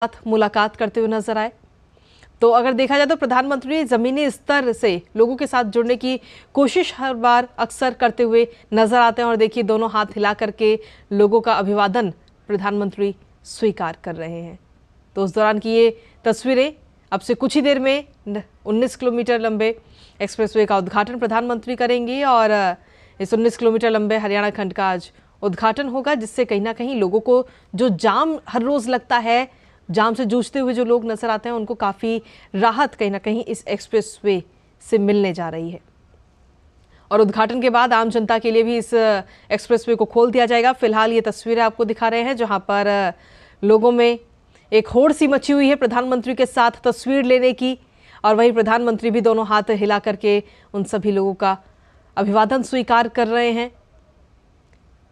साथ मुलाकात करते हुए नजर आए। तो अगर देखा जाए तो प्रधानमंत्री जमीनी स्तर से लोगों के साथ जुड़ने की कोशिश हर बार अक्सर करते हुए नजर आते हैं और देखिए दोनों हाथ हिला करके लोगों का अभिवादन प्रधानमंत्री स्वीकार कर रहे हैं। तो उस दौरान की ये तस्वीरें। अब से कुछ ही देर में 19 किलोमीटर लंबे एक्सप्रेसवे का उद्घाटन प्रधानमंत्री करेंगे और इस 19 किलोमीटर लंबे हरियाणा खंड का आज उद्घाटन होगा, जिससे कहीं ना कहीं लोगों को जो जाम हर रोज लगता है, जाम से जूझते हुए जो लोग नजर आते हैं, उनको काफ़ी राहत कहीं ना कहीं इस एक्सप्रेसवे से मिलने जा रही है। और उद्घाटन के बाद आम जनता के लिए भी इस एक्सप्रेसवे को खोल दिया जाएगा। फिलहाल ये तस्वीरें आपको दिखा रहे हैं जहां पर लोगों में एक होड़ सी मची हुई है प्रधानमंत्री के साथ तस्वीर लेने की, और वहीं प्रधानमंत्री भी दोनों हाथ हिला करके उन सभी लोगों का अभिवादन स्वीकार कर रहे हैं।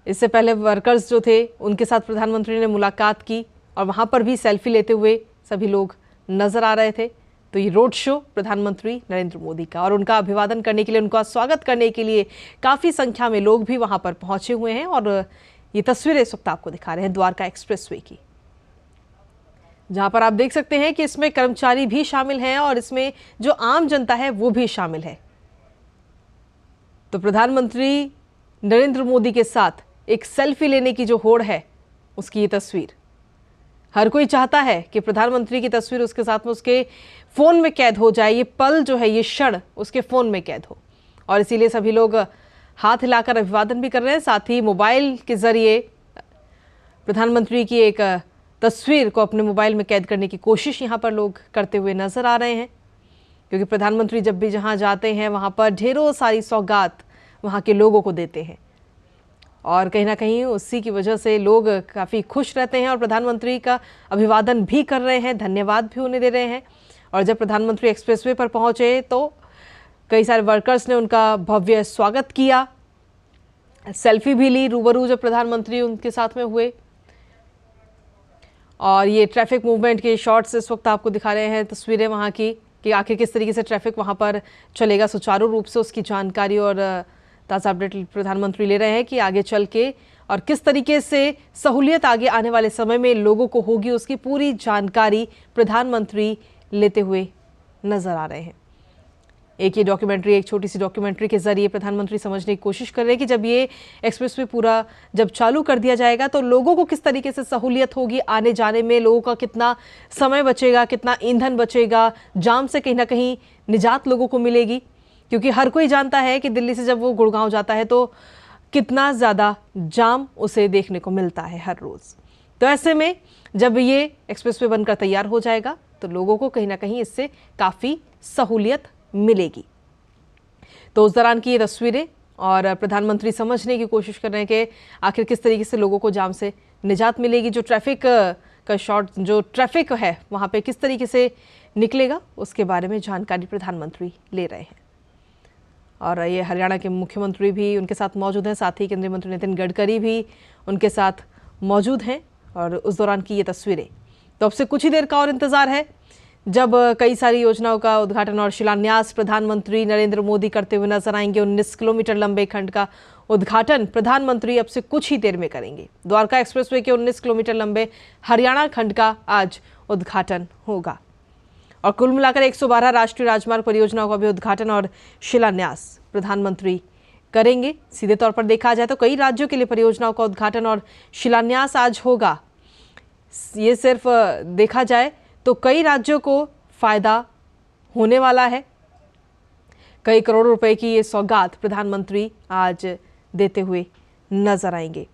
इससे पहले वर्कर्स जो थे उनके साथ प्रधानमंत्री ने मुलाकात की और वहां पर भी सेल्फी लेते हुए सभी लोग नजर आ रहे थे। तो ये रोड शो प्रधानमंत्री नरेंद्र मोदी का, और उनका अभिवादन करने के लिए, उनका स्वागत करने के लिए काफी संख्या में लोग भी वहां पर पहुंचे हुए हैं। और ये तस्वीरें इस वक्त आपको दिखा रहे हैं द्वारका एक्सप्रेसवे की, जहां पर आप देख सकते हैं कि इसमें कर्मचारी भी शामिल हैं और इसमें जो आम जनता है वो भी शामिल है। तो प्रधानमंत्री नरेंद्र मोदी के साथ एक सेल्फी लेने की जो होड़ है, उसकी ये तस्वीर। हर कोई चाहता है कि प्रधानमंत्री की तस्वीर उसके साथ में उसके फोन में कैद हो जाए, ये पल जो है, ये क्षण उसके फोन में कैद हो, और इसीलिए सभी लोग हाथ हिलाकर अभिवादन भी कर रहे हैं। साथ ही मोबाइल के जरिए प्रधानमंत्री की एक तस्वीर को अपने मोबाइल में कैद करने की कोशिश यहाँ पर लोग करते हुए नजर आ रहे हैं, क्योंकि प्रधानमंत्री जब भी जहाँ जाते हैं वहाँ पर ढेरों सारी सौगात वहाँ के लोगों को देते हैं, और कहीं ना कहीं उसी की वजह से लोग काफ़ी खुश रहते हैं और प्रधानमंत्री का अभिवादन भी कर रहे हैं, धन्यवाद भी उन्हें दे रहे हैं। और जब प्रधानमंत्री एक्सप्रेसवे पर पहुंचे तो कई सारे वर्कर्स ने उनका भव्य स्वागत किया, सेल्फी भी ली रूबरू जब प्रधानमंत्री उनके साथ में हुए। और ये ट्रैफिक मूवमेंट के शॉट्स इस वक्त आपको दिखा रहे हैं, तस्वीरें वहाँ की कि आखिर किस तरीके से ट्रैफिक वहाँ पर चलेगा सुचारू रूप से, उसकी जानकारी और ताज़ा अपडेट प्रधानमंत्री ले रहे हैं कि आगे चल के और किस तरीके से सहूलियत आगे आने वाले समय में लोगों को होगी, उसकी पूरी जानकारी प्रधानमंत्री लेते हुए नजर आ रहे हैं। एक ये डॉक्यूमेंट्री, एक छोटी सी डॉक्यूमेंट्री के जरिए प्रधानमंत्री समझने की कोशिश कर रहे हैं कि जब ये एक्सप्रेसवे पूरा जब चालू कर दिया जाएगा तो लोगों को किस तरीके से सहूलियत होगी आने जाने में, लोगों का कितना समय बचेगा, कितना ईंधन बचेगा, जाम से कहीं ना कहीं निजात लोगों को मिलेगी। क्योंकि हर कोई जानता है कि दिल्ली से जब वो गुड़गांव जाता है तो कितना ज़्यादा जाम उसे देखने को मिलता है हर रोज़। तो ऐसे में जब ये एक्सप्रेसवे बनकर तैयार हो जाएगा तो लोगों को कहीं ना कहीं इससे काफ़ी सहूलियत मिलेगी। तो उस दौरान की ये तस्वीरें, और प्रधानमंत्री समझने की कोशिश कर रहे हैं कि आखिर किस तरीके से लोगों को जाम से निजात मिलेगी, जो ट्रैफिक का शॉर्ट, जो ट्रैफिक है वहाँ पे किस तरीके से निकलेगा, उसके बारे में जानकारी प्रधानमंत्री ले रहे हैं। और ये हरियाणा के मुख्यमंत्री भी उनके साथ मौजूद हैं, साथ ही केंद्रीय मंत्री नितिन गडकरी भी उनके साथ मौजूद हैं, और उस दौरान की ये तस्वीरें। तो अब से कुछ ही देर का और इंतज़ार है जब कई सारी योजनाओं का उद्घाटन और शिलान्यास प्रधानमंत्री नरेंद्र मोदी करते हुए नजर आएंगे। 19 किलोमीटर लंबे खंड का उद्घाटन प्रधानमंत्री अब से कुछ ही देर में करेंगे। द्वारका एक्सप्रेसवे के 19 किलोमीटर लंबे हरियाणा खंड का आज उद्घाटन होगा, और कुल मिलाकर 112 राष्ट्रीय राजमार्ग परियोजनाओं का भी उद्घाटन और शिलान्यास प्रधानमंत्री करेंगे। सीधे तौर पर देखा जाए तो कई राज्यों के लिए परियोजनाओं का उद्घाटन और शिलान्यास आज होगा। ये सिर्फ देखा जाए तो कई राज्यों को फायदा होने वाला है। कई करोड़ रुपए की ये सौगात प्रधानमंत्री आज देते हुए नजर आएंगे।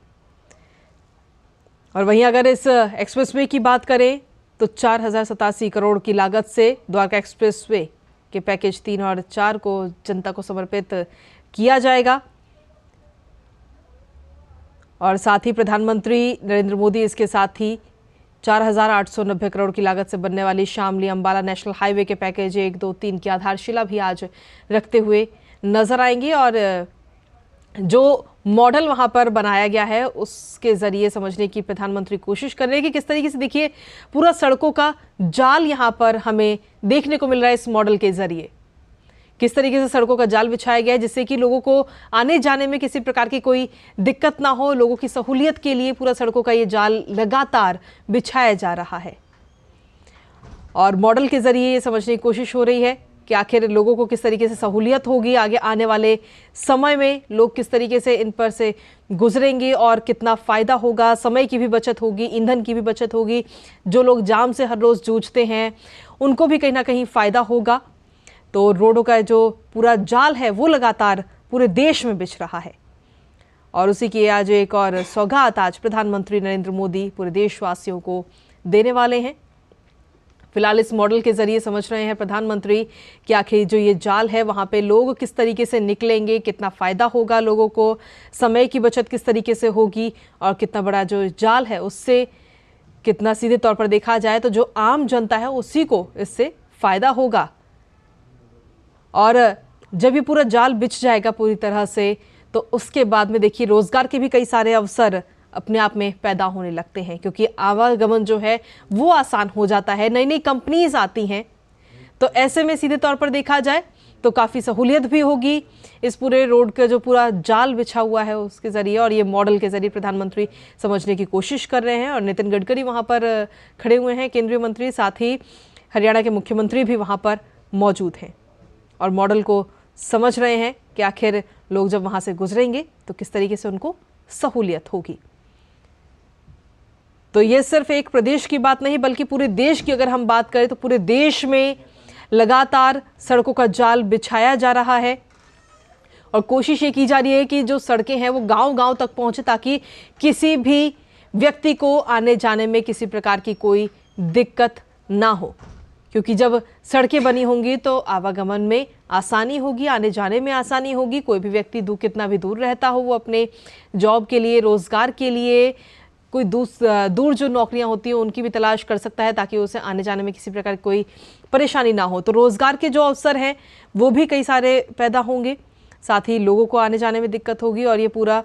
और वहीं अगर इस एक्सप्रेसवे की बात करें तो 4087 करोड़ की लागत से द्वारका एक्सप्रेसवे के पैकेज 3 और 4 को जनता को समर्पित किया जाएगा। और साथ ही प्रधानमंत्री नरेंद्र मोदी इसके साथ ही 4890 करोड़ की लागत से बनने वाली शामली अंबाला नेशनल हाईवे के पैकेज 1, 2, 3 की आधारशिला भी आज रखते हुए नजर आएंगे। और जो मॉडल वहां पर बनाया गया है उसके जरिए समझने की प्रधानमंत्री कोशिश कर रहे हैं कि किस तरीके से, देखिए पूरा सड़कों का जाल यहां पर हमें देखने को मिल रहा है इस मॉडल के जरिए। किस तरीके से सड़कों का जाल बिछाया गया है जिससे कि लोगों को आने जाने में किसी प्रकार की कोई दिक्कत ना हो। लोगों की सहूलियत के लिए पूरा सड़कों का ये जाल लगातार बिछाया जा रहा है। और मॉडल के जरिए ये समझने की कोशिश हो रही है कि आखिर लोगों को किस तरीके से सहूलियत होगी, आगे आने वाले समय में लोग किस तरीके से इन पर से गुजरेंगे और कितना फ़ायदा होगा। समय की भी बचत होगी, ईंधन की भी बचत होगी। जो लोग जाम से हर रोज़ जूझते हैं उनको भी कहीं ना कहीं फ़ायदा होगा। तो रोडों का जो पूरा जाल है वो लगातार पूरे देश में बिछ रहा है और उसी की आज एक और सौगात आज प्रधानमंत्री नरेंद्र मोदी पूरे देशवासियों को देने वाले हैं। फिलहाल इस मॉडल के जरिए समझ रहे हैं प्रधानमंत्री कि आखिर जो ये जाल है वहाँ पे लोग किस तरीके से निकलेंगे, कितना फ़ायदा होगा लोगों को, समय की बचत किस तरीके से होगी और कितना बड़ा जो जाल है उससे कितना सीधे तौर पर देखा जाए तो जो आम जनता है उसी को इससे फ़ायदा होगा। और जब ये पूरा जाल बिछ जाएगा पूरी तरह से तो उसके बाद में देखिए रोज़गार के भी कई सारे अवसर अपने आप में पैदा होने लगते हैं, क्योंकि आवागमन जो है वो आसान हो जाता है, नई नई कंपनीज आती हैं। तो ऐसे में सीधे तौर पर देखा जाए तो काफ़ी सहूलियत भी होगी इस पूरे रोड का जो पूरा जाल बिछा हुआ है उसके ज़रिए। और ये मॉडल के ज़रिए प्रधानमंत्री समझने की कोशिश कर रहे हैं और नितिन गडकरी वहाँ पर खड़े हुए हैं, केंद्रीय मंत्री, साथ ही हरियाणा के मुख्यमंत्री भी वहाँ पर मौजूद हैं और मॉडल को समझ रहे हैं कि आखिर लोग जब वहाँ से गुजरेंगे तो किस तरीके से उनको सहूलियत होगी। तो ये सिर्फ एक प्रदेश की बात नहीं बल्कि पूरे देश की अगर हम बात करें तो पूरे देश में लगातार सड़कों का जाल बिछाया जा रहा है और कोशिश ये की जा रही है कि जो सड़कें हैं वो गांव-गांव तक पहुंचे ताकि किसी भी व्यक्ति को आने जाने में किसी प्रकार की कोई दिक्कत ना हो, क्योंकि जब सड़कें बनी होंगी तो आवागमन में आसानी होगी, आने जाने में आसानी होगी। कोई भी व्यक्ति कितना भी दूर रहता हो वो अपने जॉब के लिए, रोज़गार के लिए, कोई दूर जो नौकरियां होती हैं उनकी भी तलाश कर सकता है ताकि उसे आने जाने में किसी प्रकार की कोई परेशानी ना हो। तो रोज़गार के जो अवसर हैं वो भी कई सारे पैदा होंगे, साथ ही लोगों को आने जाने में दिक्कत होगी। और ये पूरा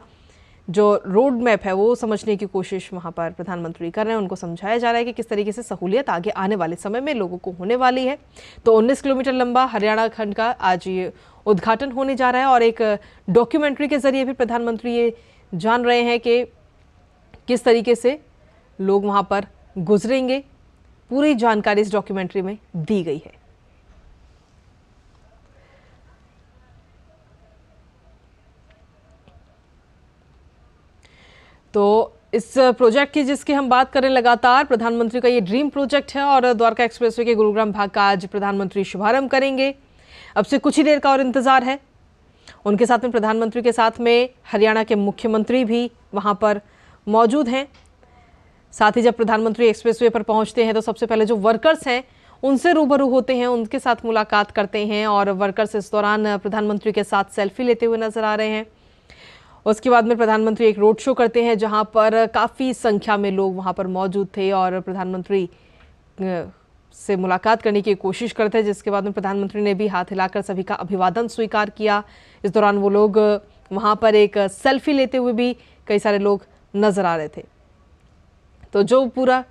जो रोड मैप है वो समझने की कोशिश वहाँ पर प्रधानमंत्री कर रहे हैं, उनको समझाया जा रहा है कि किस तरीके से सहूलियत आगे आने वाले समय में लोगों को होने वाली है। तो 19 किलोमीटर लंबा हरियाणा खंड का आज ये उद्घाटन होने जा रहा है और एक डॉक्यूमेंट्री के जरिए भी प्रधानमंत्री ये जान रहे हैं कि किस तरीके से लोग वहाँ पर गुजरेंगे। पूरी जानकारी इस डॉक्यूमेंट्री में दी गई है। तो इस प्रोजेक्ट की जिसकी हम बात करें, लगातार प्रधानमंत्री का ये ड्रीम प्रोजेक्ट है और द्वारका एक्सप्रेसवे के गुरुग्राम भाग का आज प्रधानमंत्री शुभारंभ करेंगे। अब से कुछ ही देर का और इंतजार है। उनके साथ में प्रधानमंत्री के साथ में हरियाणा के मुख्यमंत्री भी वहां पर मौजूद हैं। साथ ही जब प्रधानमंत्री एक्सप्रेसवे पर पहुंचते हैं तो सबसे पहले जो वर्कर्स हैं उनसे रूबरू होते हैं, उनके साथ मुलाकात करते हैं और वर्कर्स इस दौरान प्रधानमंत्री के साथ सेल्फी लेते हुए नजर आ रहे हैं। उसके बाद में प्रधानमंत्री एक रोड शो करते हैं जहां पर काफ़ी संख्या में लोग वहां पर मौजूद थे और प्रधानमंत्री से मुलाकात करने की कोशिश करते हैं, जिसके बाद में प्रधानमंत्री ने भी हाथ हिलाकर सभी का अभिवादन स्वीकार किया। इस दौरान वो लोग वहां पर एक सेल्फी लेते हुए भी कई सारे लोग नजर आ रहे थे। तो जो पूरा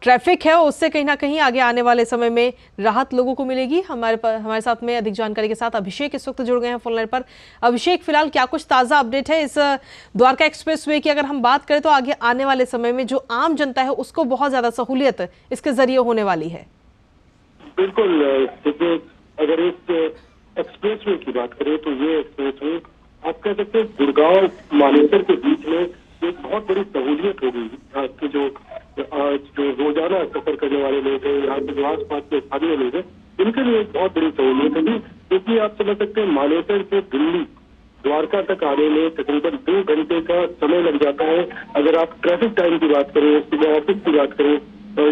ट्रैफिक है उससे कहीं ना कहीं आगे आने वाले समय में राहत लोगों को मिलेगी। हमारे साथ में अधिक जानकारी के साथ अभिषेक इस वक्त जुड़ गए हैं फोन लाइन पर। अभिषेक, फिलहाल क्या कुछ ताज़ा अपडेट है इस द्वारका एक्सप्रेसवे की? अगर हम बात करें तो आगे आने वाले समय में जो आम जनता है उसको बहुत ज़्यादा सहूलियत इसके जरिए होने वाली है। बिल्कुल, देखिए अगर इस एक्सप्रेसवे की बात करें तो ये एक्सप्रेसवे आप कह सकते हैं गुड़गांव मानेसर के बीच में एक बहुत बड़ी सहूलियत होगी। आपके जो रोजाना सफर करने वाले लोग हैं, यहाँ के जो आस पास के स्थानीय लोग हैं, इनके लिए एक बहुत बड़ी सहूलियत होगी, क्योंकि आप समझ सकते हैं मानेसर से दिल्ली द्वारका तक आने में तकरीबन 2 घंटे का समय लग जाता है। अगर आप ट्रैफिक टाइम की बात करें, सुबह ऑफिस की बात करें,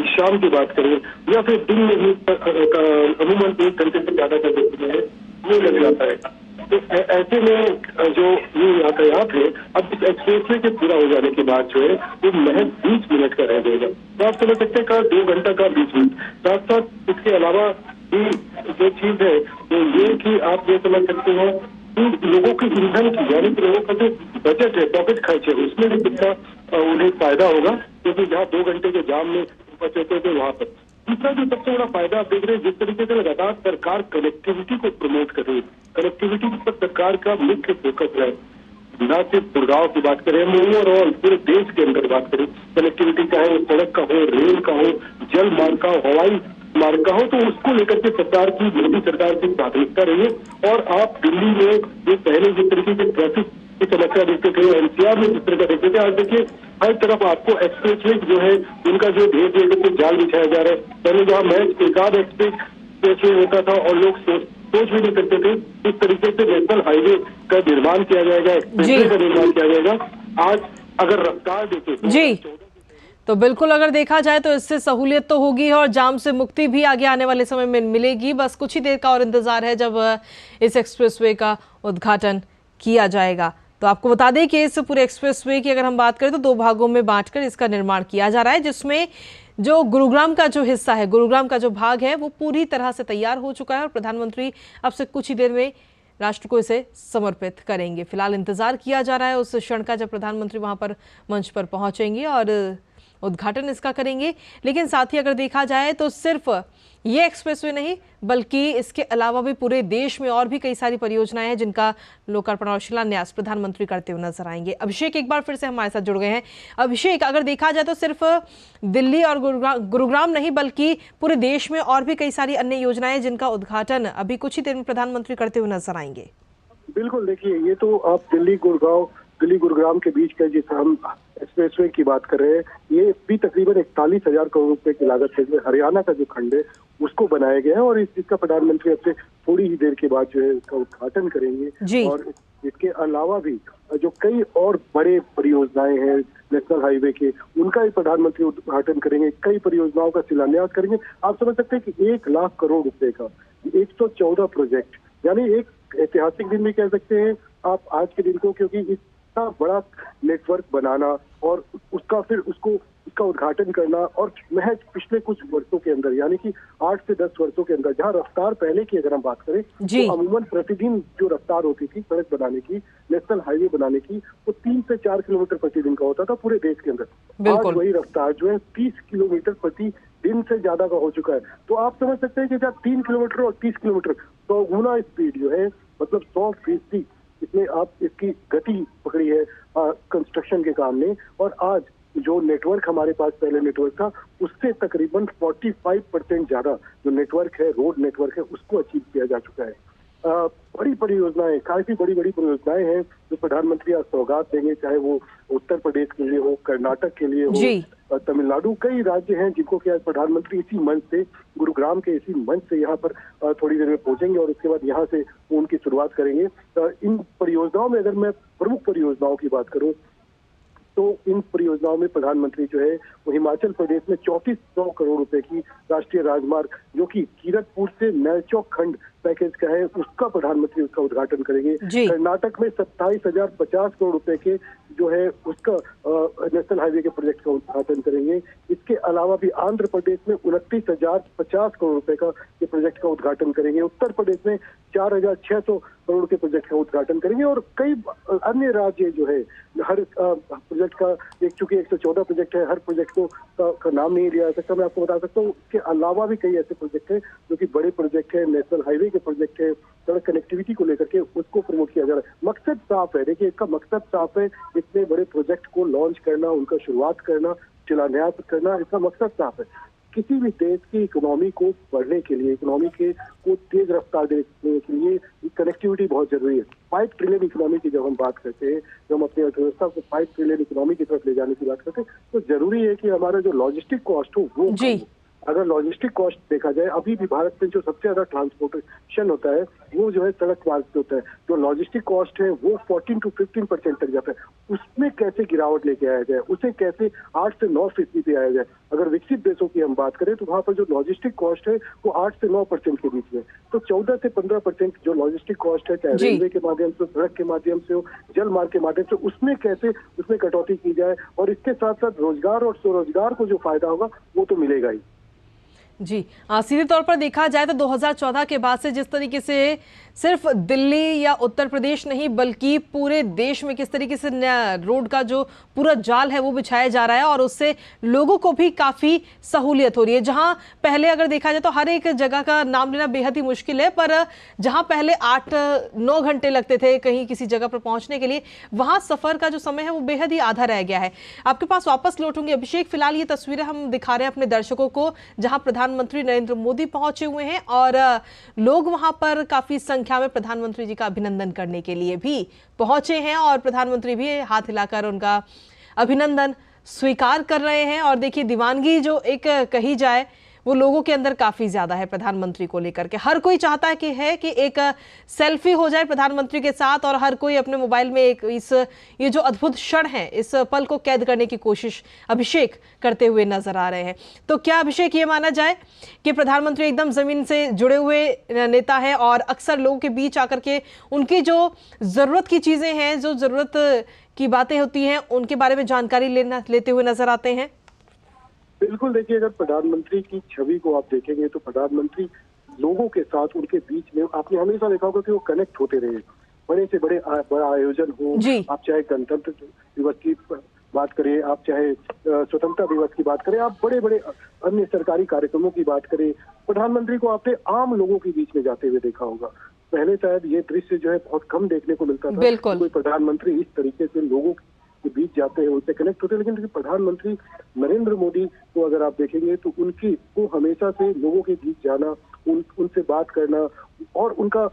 शाम की बात करें या फिर दिन में ही अमूमन 1 घंटे से ज्यादा का जो समय है वो लग जाता है। तो ऐसे में जो ये यातायात है अब इस एक्सप्रेसवे के पूरा हो जाने के बाद जो है वो महज 20 मिनट का रह जाएगा। तो आप समझ सकते हैं 2 घंटा का 20 मिनट। साथ साथ इसके अलावा जो चीज है वो ये कि आप ये समझ सकते हैं कि लोगों की ईंधन की, यानी कि लोगों का जो बजट है, पॉकेट खर्च है, उसमें भी कितना उन्हें फायदा होगा, क्योंकि जहाँ 2 घंटे के जाम में बचते थे वहां पर। दूसरा जो सबसे बड़ा फायदा आप देख रहे हैं, जिस तरीके से लगातार सरकार कनेक्टिविटी को प्रमोट कर रही है, कनेक्टिविटी पर सरकार का मुख्य फोकस है। न सिर्फ गुड़गांव की बात करें, ओवरऑल पूरे देश के अंदर बात करें, कनेक्टिविटी चाहे वो सड़क का हो, रेल का हो, जल मार्ग का हो, हवाई मार्ग का हो, तो उसको लेकर के सरकार की, मोदी सरकार की प्राथमिकता रही है। और आप दिल्ली में जो पहले जिस तरीके के ट्रैफिक की समस्या देखते थे, एनसीआर में जिस तरह का देखते थे, आज देखिए हर तरफ आपको एक्सप्रेस वे जो है उनका जो ढेर ढेर करके जाल बिछाया जा रहा है। पहले जहाँ महज एकाध एक्सप्रेस वे होता था और लोग सोच भी नहीं सकते थे इस तरीके से नेशनल हाईवे का निर्माण किया जाएगा, एक्सप्रेस वे का निर्माण किया जाएगा। आज अगर रफ्तार देखें जी, तो बिल्कुल अगर देखा जाए तो इससे सहूलियत तो होगी और जाम से मुक्ति भी आगे आने वाले समय में मिलेगी। बस कुछ ही देर का और इंतजार है जब इस एक्सप्रेसवे का उद्घाटन किया जाएगा। तो आपको बता दें कि इस पूरे एक्सप्रेसवे की अगर हम बात करें तो 2 भागों में बांटकर इसका निर्माण किया जा रहा है, जिसमें जो गुरुग्राम का जो हिस्सा है, गुरुग्राम का जो भाग है वो पूरी तरह से तैयार हो चुका है और प्रधानमंत्री अब से कुछ ही देर में राष्ट्र को इसे समर्पित करेंगे। फिलहाल इंतजार किया जा रहा है उस क्षण का जब प्रधानमंत्री वहां पर मंच पर पहुंचेंगे और उद्घाटन इसका करेंगे। लेकिन साथ ही अगर देखा जाए तो सिर्फ ये एक्सप्रेसवे नहीं बल्कि इसके अलावा भी पूरे देश में और भी कई सारी परियोजनाएं हैं जिनका लोकार्पण और शिलान्यास प्रधानमंत्री करते हुए नजर आएंगे। अभिषेक एक बार फिर से हमारे साथ जुड़ गए हैं। अभिषेक, अगर देखा जाए तो सिर्फ दिल्ली और गुरुग्राम नहीं बल्कि पूरे देश में और भी कई सारी अन्य योजनाएं जिनका उद्घाटन अभी कुछ ही देर में प्रधानमंत्री करते हुए नजर आएंगे। बिल्कुल, देखिए ये तो आप दिल्ली गुरुग्राम के बीच का जिस हम एक्सप्रेसवे की बात कर रहे हैं, ये भी तकरीबन 41,000 करोड़ रुपए की लागत से हरियाणा का जो खंड है उसको बनाया गया है और इसका प्रधानमंत्री अब से थोड़ी ही देर के बाद जो है इसका उद्घाटन करेंगे। और इसके अलावा भी जो कई और बड़े परियोजनाएं हैं नेशनल हाईवे के, उनका भी प्रधानमंत्री उद्घाटन करेंगे। कई परियोजनाओं का शिलान्यास करेंगे। आप समझ सकते हैं कि 1 लाख करोड़ रुपए का 114 प्रोजेक्ट, यानी एक ऐतिहासिक दिन भी कह सकते हैं आप आज के दिन को, क्योंकि इतना बड़ा नेटवर्क बनाना और उसका फिर उसका उद्घाटन करना और महज पिछले कुछ वर्षों के अंदर, यानी कि 8 से 10 वर्षों के अंदर, जहां रफ्तार पहले की अगर हम बात करें तो अमूमन प्रतिदिन जो रफ्तार होती थी सड़क बनाने की, नेशनल हाईवे बनाने की, वो 3 से 4 किलोमीटर प्रतिदिन का होता था पूरे देश के अंदर। आज वही रफ्तार जो है 30 किलोमीटर प्रति दिन से ज्यादा का हो चुका है। तो आप समझ सकते हैं कि जब 3 किलोमीटर और 30 किलोमीटर 100 गुना स्पीड जो है, मतलब 100% इसमें आप इसकी गति पकड़ी है कंस्ट्रक्शन के काम ने। और आज जो नेटवर्क हमारे पास पहले नेटवर्क था उससे तकरीबन 45% ज्यादा जो नेटवर्क है, रोड नेटवर्क है, उसको अचीव किया जा चुका है। बड़ी परियोजनाएं, काफी बड़ी परियोजनाएं हैं जो प्रधानमंत्री आज सौगात देंगे, चाहे वो उत्तर प्रदेश के लिए हो, कर्नाटक के लिए हो, तमिलनाडु, कई राज्य हैं जिनको कि आज प्रधानमंत्री इसी मंच से, गुरुग्राम के इसी मंच से यहाँ पर थोड़ी देर में पहुंचेंगे और उसके बाद यहाँ से उनकी शुरुआत करेंगे। इन परियोजनाओं में अगर मैं प्रमुख परियोजनाओं की बात करूं तो इन परियोजनाओं में प्रधानमंत्री जो है वो हिमाचल प्रदेश में 3400 करोड़ रुपए की राष्ट्रीय राजमार्ग जो कि कीरतपुर से नैलचौक खंड पैकेज का है, उसका प्रधानमंत्री उसका उद्घाटन करेंगे। कर्नाटक में 27,050 करोड़ रुपए के जो है उसका नेशनल हाईवे के प्रोजेक्ट का उद्घाटन करेंगे। इसके अलावा भी आंध्र प्रदेश में 29,050 करोड़ रुपए का ये प्रोजेक्ट का उद्घाटन करेंगे। उत्तर प्रदेश में 4,600 करोड़ के प्रोजेक्ट का उद्घाटन करेंगे और कई अन्य राज्य जो है हर प्रोजेक्ट का, चूंकि 114 प्रोजेक्ट है, हर प्रोजेक्ट का नाम नहीं लिया जा सकता, मैं आपको बता सकता हूँ। इसके अलावा भी कई ऐसे प्रोजेक्ट हैं जो कि बड़े प्रोजेक्ट है, नेशनल हाईवे के प्रोजेक्ट है, सड़क कनेक्टिविटी को लेकर के उसको प्रमोट किया जा रहा है। मकसद साफ है, देखिए इसका मकसद साफ है, इतने बड़े प्रोजेक्ट को लॉन्च करना, उनका शुरुआत करना, शिलान्यास करना, इसका मकसद साफ है। किसी भी देश की इकोनॉमी को बढ़ने के लिए, इकोनॉमी को तेज रफ्तार देने के लिए कनेक्टिविटी बहुत जरूरी है। 5 ट्रिलियन इकोनॉमी की जब हम बात करते हैं, जब हम अपनी अर्थव्यवस्था को 5 ट्रिलियन इकोनॉमी की तरफ ले जाने की बात करते हैं, तो जरूरी है कि हमारा जो लॉजिस्टिक कॉस्ट हो वो अगर लॉजिस्टिक कॉस्ट देखा जाए, अभी भी भारत में जो सबसे ज्यादा ट्रांसपोर्टेशन होता है वो जो है सड़क मार्ग से होता है। जो लॉजिस्टिक कॉस्ट है वो 14 से 15% तक जाता है। उसमें कैसे गिरावट लेके आया जाए, उसे कैसे 8 से 9% पे आया जाए। अगर विकसित देशों की हम बात करें तो वहां पर जो लॉजिस्टिक कॉस्ट है वो 8 से 9% के बीच में, तो 14 से 15% जो लॉजिस्टिक कॉस्ट है, चाहे रेलवे के माध्यम से, सड़क के माध्यम से हो, जल मार्ग के माध्यम से, उसमें कैसे उसमें कटौती की जाए और इसके साथ साथ रोजगार और स्वरोजगार को जो फायदा होगा वो तो मिलेगा ही। जी, सीधे तौर पर देखा जाए तो 2014 के बाद से जिस तरीके से सिर्फ दिल्ली या उत्तर प्रदेश नहीं बल्कि पूरे देश में किस तरीके से रोड का जो पूरा जाल है वो बिछाया जा रहा है और उससे लोगों को भी काफ़ी सहूलियत हो रही है। जहां पहले अगर देखा जाए तो हर एक जगह का नाम लेना बेहद ही मुश्किल है, पर जहां पहले 8-9 घंटे लगते थे कहीं किसी जगह पर पहुंचने के लिए, वहां सफ़र का जो समय है वो बेहद ही आधा रह गया है। आपके पास वापस लौटूंगी अभिषेक। फिलहाल ये तस्वीरें हम दिखा रहे हैं अपने दर्शकों को जहाँ प्रधानमंत्री नरेंद्र मोदी पहुंचे हुए हैं और लोग वहां पर काफी संख्या में प्रधानमंत्री जी का अभिनंदन करने के लिए भी पहुंचे हैं और प्रधानमंत्री भी हाथ हिलाकर उनका अभिनंदन स्वीकार कर रहे हैं। और देखिए, दीवानगी जो एक कही जाए वो लोगों के अंदर काफी ज्यादा है प्रधानमंत्री को लेकर के। हर कोई चाहता है कि एक सेल्फी हो जाए प्रधानमंत्री के साथ और हर कोई अपने मोबाइल में ये जो अद्भुत क्षण है इस पल को कैद करने की कोशिश अभिषेक करते हुए नजर आ रहे हैं। तो क्या अभिषेक ये माना जाए कि प्रधानमंत्री एकदम जमीन से जुड़े हुए नेता है और अक्सर लोगों के बीच आकर के उनकी जो जरूरत की चीजें हैं, जो जरूरत की बातें होती हैं, उनके बारे में जानकारी लेते हुए नजर आते हैं? बिल्कुल, देखिए, अगर प्रधानमंत्री की छवि को आप देखेंगे तो प्रधानमंत्री लोगों के साथ, उनके बीच में आपने हमेशा देखा होगा कि वो कनेक्ट होते रहे। बड़े से बड़ा आयोजन हो, आप चाहे गणतंत्र दिवस की बात करें, आप चाहे स्वतंत्रता दिवस की बात करें, आप बड़े बड़े अन्य सरकारी कार्यक्रमों की बात करें, प्रधानमंत्री को आपने आम लोगों के बीच में जाते हुए देखा होगा। पहले शायद ये दृश्य जो है बहुत कम देखने को मिलता था, कोई प्रधानमंत्री इस तरीके से लोगों के बीच जाते हैं, उनसे कनेक्ट होते हैं। लेकिन प्रधानमंत्री नरेंद्र मोदी को अगर आप देखेंगे तो उनकी को हमेशा से लोगों के बीच जाना, उनसे बात करना और उनका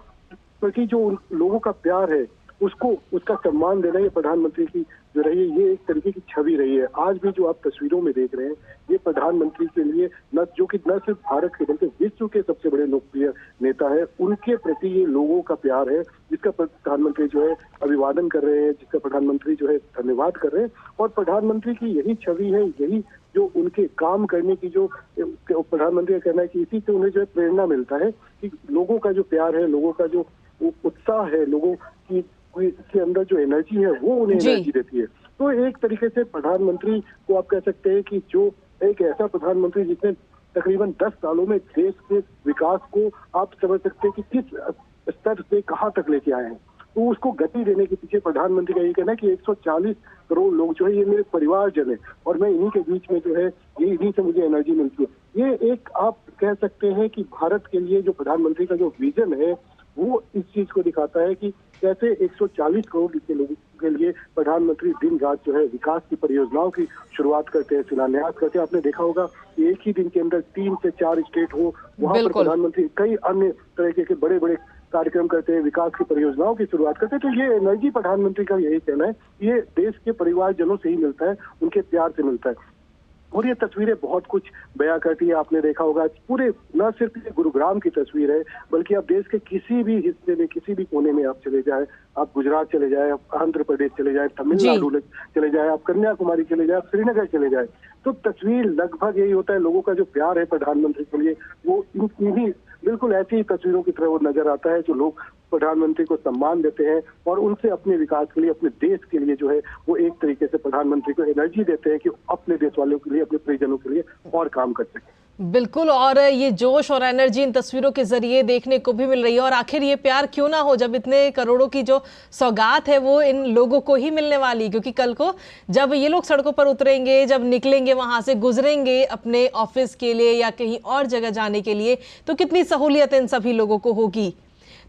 प्रति जो लोगों का प्यार है उसका सम्मान देना, ये प्रधानमंत्री की जो रही है, ये एक तरीके की छवि रही है। आज भी जो आप तस्वीरों में देख रहे हैं, ये प्रधानमंत्री के लिए न सिर्फ भारत के बल्कि विश्व के सबसे बड़े लोकप्रिय नेता है, उनके प्रति ये लोगों का प्यार है जिसका प्रधानमंत्री जो है अभिवादन कर रहे हैं, जिसका प्रधानमंत्री जो है धन्यवाद कर रहे हैं। और प्रधानमंत्री की यही छवि है, यही जो उनके काम करने की जो प्रधानमंत्री का कहना है कि इसी से उन्हें जो है प्रेरणा मिलता है कि लोगों का जो प्यार है, लोगों का जो उत्साह है, लोगों की के अंदर जो एनर्जी है वो उन्हें एनर्जी देती है। तो एक तरीके से प्रधानमंत्री को आप कह सकते हैं कि जो एक ऐसा प्रधानमंत्री जिसने तकरीबन 10 सालों में देश के विकास को आप समझ सकते हैं कि किस स्तर से कहां तक लेके आए हैं, तो उसको गति देने के पीछे प्रधानमंत्री का ये कहना है कि 140 करोड़ लोग जो है ये मेरे परिवारजन है और मैं इन्हीं के बीच में जो है ये इन्हीं से मुझे एनर्जी मिलती है। ये एक आप कह सकते हैं कि भारत के लिए जो प्रधानमंत्री का जो विजन है वो इस चीज को दिखाता है कि कैसे 140 करोड़ के लोगों के लिए प्रधानमंत्री दिन रात जो है विकास की परियोजनाओं की शुरुआत करते हैं, शिलान्यास करते हैं। आपने देखा होगा कि एक ही दिन के अंदर 3 से 4 स्टेट हो, वहां पर प्रधानमंत्री कई अन्य तरीके के बड़े बड़े कार्यक्रम करते हैं, विकास की परियोजनाओं की शुरुआत करते हैं। तो ये एनर्जी प्रधानमंत्री का यही कहना है, ये देश के परिवारजनों से ही मिलता है, उनके प्यार से मिलता है। और ये तस्वीरें बहुत कुछ बयां करती है। आपने देखा होगा पूरे न सिर्फ ये गुरुग्राम की तस्वीर है, बल्कि आप देश के किसी भी हिस्से में, किसी भी कोने में आप चले जाए, आप गुजरात चले जाए, आप आंध्र प्रदेश चले जाए, तमिलनाडु चले जाए, आप कन्याकुमारी चले जाए, आप श्रीनगर चले जाए, तो तस्वीर लगभग यही होता है। लोगों का जो प्यार है प्रधानमंत्री के लिए वो इन्हीं बिल्कुल ऐसी ही तस्वीरों की तरह वो नजर आता है, जो लोग प्रधानमंत्री को सम्मान देते हैं और उनसे अपने विकास के लिए, अपने देश के लिए जो है वो एक तरीके से प्रधानमंत्री को एनर्जी देते हैं कि अपने देश वालों के लिए, अपने परिजनों के लिए और काम कर सकें। बिल्कुल, और ये जोश और एनर्जी इन तस्वीरों के जरिए देखने को भी मिल रही है। और आखिर ये प्यार क्यों ना हो जब इतने करोड़ों की जो सौगात है वो इन लोगों को ही मिलने वाली, क्योंकि कल को जब ये लोग सड़कों पर उतरेंगे, जब निकलेंगे, वहां से गुजरेंगे अपने ऑफिस के लिए या कहीं और जगह जाने के लिए, तो कितनी सहूलियत इन सभी लोगों को होगी।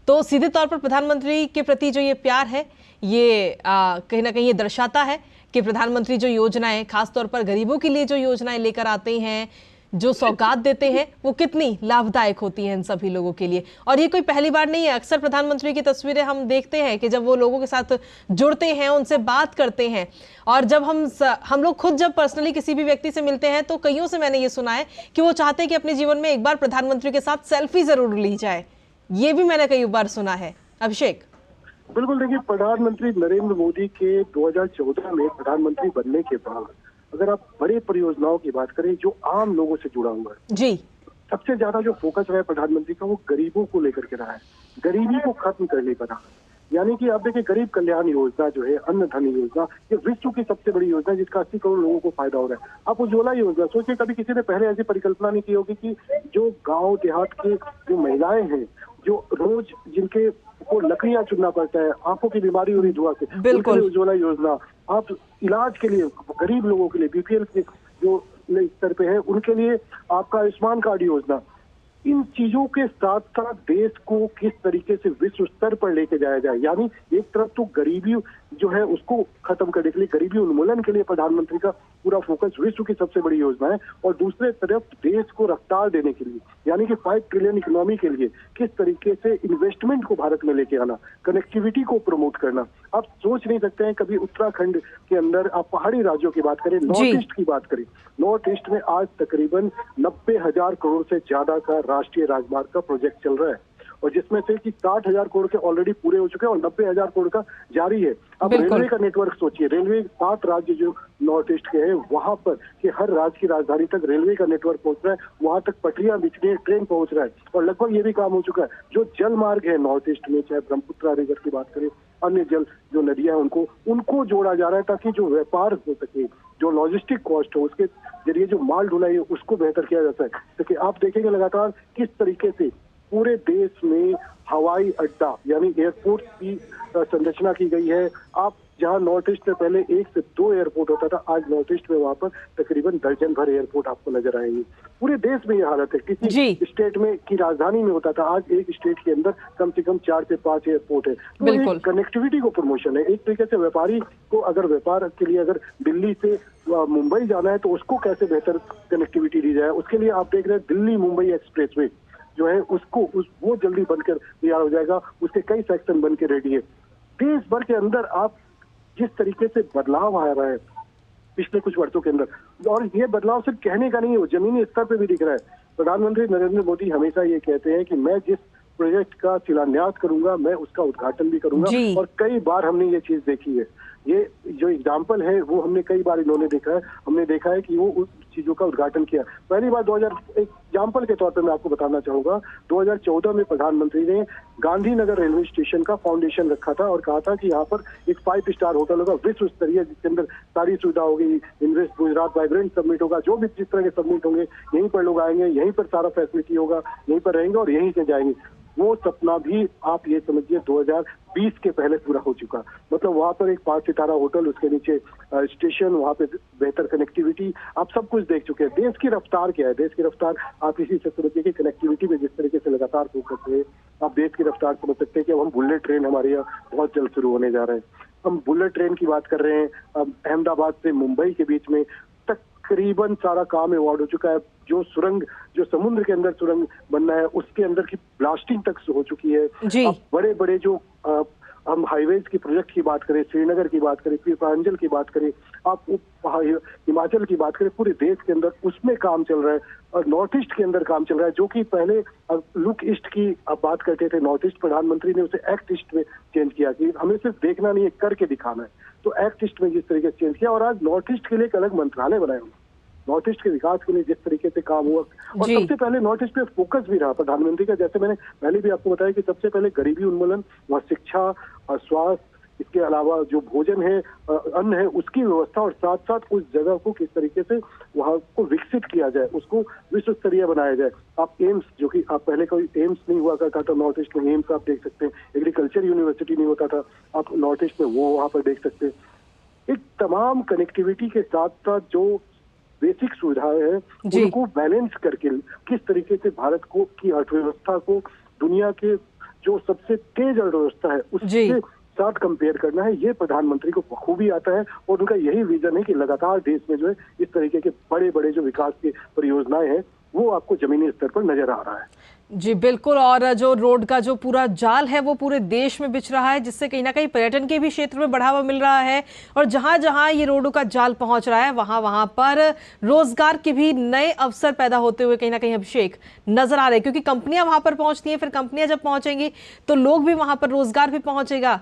तो सीधे तौर पर प्रधानमंत्री के प्रति जो ये प्यार है, ये कहीं ना कहीं ये दर्शाता है कि प्रधानमंत्री जो योजनाएं, खासतौर पर गरीबों के लिए जो योजनाएं लेकर आते हैं, जो सौगात देते हैं, वो कितनी लाभदायक होती हैं इन सभी लोगों के लिए। और ये कोई पहली बार नहीं है, अक्सर प्रधानमंत्री की तस्वीरें हम देखते हैं कि जब वो लोगों के साथ जुड़ते हैं, उनसे बात करते हैं, और जब हम लोग खुद जब पर्सनली किसी भी व्यक्ति से मिलते हैं तो कईयों से मैंने ये सुना है कि वो चाहते हैं कि अपने जीवन में एक बार प्रधानमंत्री के साथ सेल्फी जरूर ली जाए। ये भी मैंने कई बार सुना है। अभिषेक, बिल्कुल, देखिए, प्रधानमंत्री नरेंद्र मोदी के 2014 में प्रधानमंत्री बनने के बाद अगर आप बड़े परियोजनाओं की बात करें जो आम लोगों से जुड़ा हुआ है जी, सबसे ज्यादा जो फोकस रहा है प्रधानमंत्री का वो गरीबों को लेकर के रहा है, गरीबी को खत्म करने पर रहा। यानी कि आप देखिए, गरीब कल्याण योजना जो है, अन्न धन योजना, ये विश्व की सबसे बड़ी योजना है जिसका 80 करोड़ लोगों को फायदा हो रहा है। आप उज्ज्वला योजना सोचिए, कभी किसी ने पहले ऐसी परिकल्पना नहीं की होगी कि जो गांव देहात की जो महिलाएं हैं, जो रोज जिनके को लकड़ियां चुनना पड़ता है, आंखों की बीमारी हो रही धुआं से, बिल्कुल उज्ज्वला योजना, आप इलाज के लिए गरीब लोगों के लिए, बीपीएल के जो स्तर पे है उनके लिए आपका आयुष्मान कार्ड योजना, इन चीजों के साथ साथ देश को किस तरीके से विश्व स्तर पर लेके जाया जाए। यानी एक तरफ तो गरीबी जो है उसको खत्म करने के लिए, गरीबी उन्मूलन के लिए प्रधानमंत्री का पूरा फोकस विश्व की सबसे बड़ी योजना है, और दूसरे तरफ देश को रफ्तार देने के लिए, यानी कि 5 ट्रिलियन इकोनॉमी के लिए किस तरीके से इन्वेस्टमेंट को भारत में लेके आना, कनेक्टिविटी को प्रमोट करना। आप सोच नहीं सकते हैं, कभी उत्तराखंड के अंदर आप पहाड़ी राज्यों की बात करें, नॉर्थ ईस्ट की बात करें, नॉर्थ ईस्ट में आज तकरीबन 90,000 करोड़ से ज्यादा का राष्ट्रीय राजमार्ग का प्रोजेक्ट चल रहा है, और जिसमें से कि 60,000 करोड़ के ऑलरेडी पूरे हो चुके हैं और 90,000 करोड़ का जारी है। अब रेलवे का नेटवर्क सोचिए, रेलवे 7 राज्य जो नॉर्थ ईस्ट के हैं वहां पर कि हर राज्य की राजधानी तक रेलवे का नेटवर्क पहुंच रहा है, वहां तक पटरियां बिछ रही है, ट्रेन पहुंच रहा है, और लगभग ये भी काम हो चुका है। जो जल मार्ग है नॉर्थ ईस्ट में, चाहे ब्रह्मपुत्रा रिवर की बात करें, अन्य जल जो नदियां हैं उनको जोड़ा जा रहा है, ताकि जो व्यापार हो सके, जो लॉजिस्टिक कॉस्ट हो, उसके जरिए जो माल ढुलाई है उसको बेहतर किया जाता है। क्योंकि आप देखेंगे लगातार किस तरीके से पूरे देश में हवाई अड्डा यानी एयरपोर्ट की संरचना की गई है। आप जहां नॉर्थ ईस्ट में पहले 1 से 2 एयरपोर्ट होता था, आज नॉर्थ ईस्ट में वहां पर तकरीबन दर्जन भर एयरपोर्ट आपको नजर आएंगे। पूरे देश में यह हालत है, किसी स्टेट में की राजधानी में होता था, आज एक स्टेट के अंदर कम से कम 4 से 5 एयरपोर्ट है। तो कनेक्टिविटी को प्रमोशन है। एक तरीके से व्यापारी को अगर व्यापार के लिए अगर दिल्ली से मुंबई जाना है तो उसको कैसे बेहतर कनेक्टिविटी दी जाए, उसके लिए आप देख रहे हैं दिल्ली मुंबई एक्सप्रेसवे जो है वो जल्दी बनकर तैयार हो जाएगा, उसके कई सेक्शन बन के रेडी है। देश भर के अंदर आप जिस तरीके से बदलाव आ रहा है पिछले कुछ वर्षों के अंदर, और ये बदलाव सिर्फ कहने का नहीं है, वो जमीनी स्तर पे भी दिख रहा है। प्रधानमंत्री नरेंद्र मोदी हमेशा ये कहते हैं कि मैं जिस प्रोजेक्ट का शिलान्यास करूंगा मैं उसका उद्घाटन भी करूंगा, और कई बार हमने ये चीज देखी है। ये जो एग्जाम्पल है वो हमने कई बार इन्होंने देखा है, हमने देखा है कि वो उस चीजों का उद्घाटन किया। पहली बार 2000 एग्जाम्पल के तौर पर मैं आपको बताना चाहूंगा, 2014 में प्रधानमंत्री ने गांधीनगर रेलवे स्टेशन का फाउंडेशन रखा था और कहा था कि यहाँ पर एक 5 स्टार होटल होगा, विश्व स्तरीय, जिसके अंदर सारी सुविधा होगी, इन्वेस्ट गुजरात वाइब्रेंट समिट होगा, जो भी जिस तरह के समिट होंगे यहीं पर लोग आएंगे, यहीं पर सारा फैसिलिटी होगा, यहीं पर रहेंगे और यहीं से जाएंगे। वो सपना भी आप ये समझिए 2020 के पहले पूरा हो चुका। मतलब वहां पर एक 5 सितारा होटल, उसके नीचे स्टेशन, वहां पे बेहतर कनेक्टिविटी, आप सब कुछ देख चुके हैं। देश की रफ्तार क्या है? देश की रफ्तार आप इसी से समझिए कि कनेक्टिविटी में जिस तरीके से लगातार फोकस है, आप देश की रफ्तार समझ सकते हैं कि अब हम बुलेट ट्रेन हमारे यहाँ बहुत जल्द शुरू होने जा रहे हैं। हम बुलेट ट्रेन की बात कर रहे हैं, अहमदाबाद से मुंबई के बीच में तकरीबन सारा काम अवार्ड हो चुका है। जो सुरंग, जो समुद्र के अंदर सुरंग बनना है, उसके अंदर की ब्लास्टिंग तक हो चुकी है। अब बड़े बड़े जो हम हाईवेज की प्रोजेक्ट की बात करें, श्रीनगर की बात करें, पीरपांचल की बात करें, आप हिमाचल की बात करें, पूरे देश के अंदर उसमें काम चल रहा है। और नॉर्थ ईस्ट के अंदर काम चल रहा है, जो कि पहले लुक ईस्ट की आप बात करते थे नॉर्थ ईस्ट, प्रधानमंत्री ने उसे एक्ट ईस्ट में चेंज किया कि हमें सिर्फ देखना नहीं है, करके दिखाना है। तो एक्ट ईस्ट में जिस तरीके से चेंज किया, और आज नॉर्थ ईस्ट के लिए एक अलग मंत्रालय बनाया हुआ, नॉर्थ ईस्ट के विकास के लिए जिस तरीके से काम हुआ। और सबसे पहले नॉर्थ ईस्ट पे फोकस भी रहा प्रधानमंत्री का, जैसे मैंने पहले भी आपको बताया कि सबसे पहले गरीबी उन्मूलन, वहाँ शिक्षा और स्वास्थ्य, इसके अलावा जो भोजन है, अन्न है, उसकी व्यवस्था, और साथ साथ उस जगह को किस तरीके से वहाँ को विकसित किया जाए, उसको विश्व स्तरीय बनाया जाए। आप एम्स, जो कि आप पहले कोई एम्स नहीं हुआ करता था नॉर्थ ईस्ट में, एम्स आप देख सकते हैं। एग्रीकल्चर यूनिवर्सिटी नहीं होता था, आप नॉर्थ ईस्ट में वो वहाँ पर देख सकते हैं। एक तमाम कनेक्टिविटी के साथ साथ जो बेसिक सुविधाएं हैं उनको बैलेंस करके किस तरीके से भारत को की अर्थव्यवस्था को दुनिया के जो सबसे तेज अर्थव्यवस्था है उससे साथ कंपेयर करना है, ये प्रधानमंत्री को बखूबी आता है। और उनका यही विजन है कि लगातार देश में जो है इस तरीके के बड़े बड़े जो विकास की परियोजनाएं हैं वो आपको जमीनी स्तर पर नजर आ रहा है। जी बिल्कुल, और जो रोड का जो पूरा जाल है वो पूरे देश में बिछ रहा है, जिससे कहीं ना कहीं पर्यटन के भी क्षेत्र में बढ़ावा मिल रहा है। और जहां जहां ये रोडों का जाल पहुंच रहा है वहां वहां पर रोजगार के भी नए अवसर पैदा होते हुए कहीं ना कहीं अभिषेक नजर आ रहे हैं, क्योंकि कंपनियां वहां पर पहुंचती हैं, फिर कंपनियां जब पहुंचेंगी तो लोग भी वहां पर, रोजगार भी पहुंचेगा।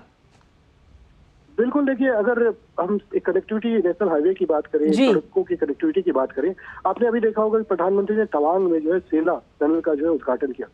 बिल्कुल, देखिए अगर हम कनेक्टिविटी नेशनल हाईवे की बात करें, सड़कों की कनेक्टिविटी की बात करें, आपने अभी देखा होगा कि प्रधानमंत्री ने तवांग में जो है सेला टनल का जो है उद्घाटन किया।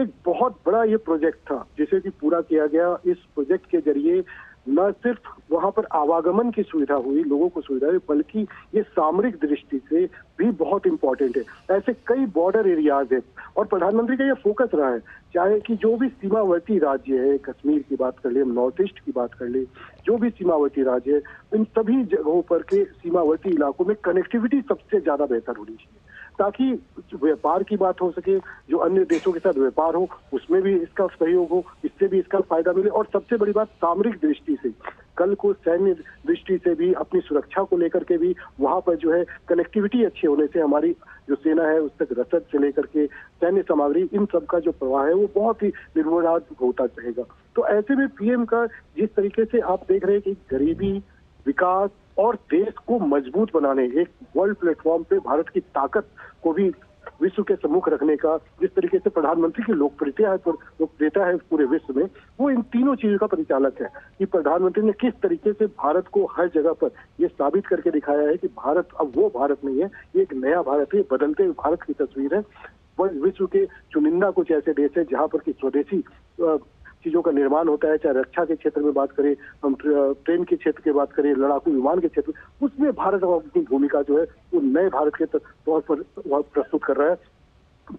एक बहुत बड़ा ये प्रोजेक्ट था जिसे भी पूरा किया गया। इस प्रोजेक्ट के जरिए न सिर्फ वहां पर आवागमन की सुविधा हुई, लोगों को सुविधा हुई, बल्कि ये सामरिक दृष्टि से भी बहुत इंपॉर्टेंट है। ऐसे कई बॉर्डर एरियाज है और प्रधानमंत्री का ये फोकस रहा है, चाहे कि जो भी सीमावर्ती राज्य है, कश्मीर की बात कर ले, नॉर्थ ईस्ट की बात कर ले, जो भी सीमावर्ती राज्य है, इन सभी जगहों पर के सीमावर्ती इलाकों में कनेक्टिविटी सबसे ज्यादा बेहतर होनी चाहिए, ताकि व्यापार की बात हो सके, जो अन्य देशों के साथ व्यापार हो उसमें भी इसका सहयोग हो, इससे भी इसका फायदा मिले। और सबसे बड़ी बात सामरिक दृष्टि से, कल को सैन्य दृष्टि से भी, अपनी सुरक्षा को लेकर के भी वहां पर जो है कनेक्टिविटी अच्छी होने से हमारी जो सेना है उस तक रसद से लेकर के सैन्य सामग्री, इन सब का जो प्रवाह है वो बहुत ही निर्विवाद होता रहेगा। तो ऐसे में पीएम का जिस तरीके से आप देख रहे हैं कि गरीबी, विकास और देश को मजबूत बनाने, एक वर्ल्ड प्लेटफॉर्म पे भारत की ताकत को भी विश्व के सम्मुख रखने का जिस तरीके से प्रधानमंत्री की लोकप्रियता है पूरे विश्व में, वो इन तीनों चीजों का परिचालक है कि प्रधानमंत्री ने किस तरीके से भारत को हर जगह पर ये साबित करके दिखाया है कि भारत अब वो भारत नहीं है, ये एक नया भारत है, बदलते हुए भारत की तस्वीर है। वह विश्व के चुनिंदा कुछ ऐसे देश है जहाँ पर की स्वदेशी चीजों का निर्माण होता है, चाहे रक्षा के क्षेत्र में बात करें, हम ट्रेन के क्षेत्र की बात करें, लड़ाकू विमान के क्षेत्र, उसमें भारत अपनी भूमिका जो है वो नए भारत के तौर पर प्रस्तुत कर रहा है।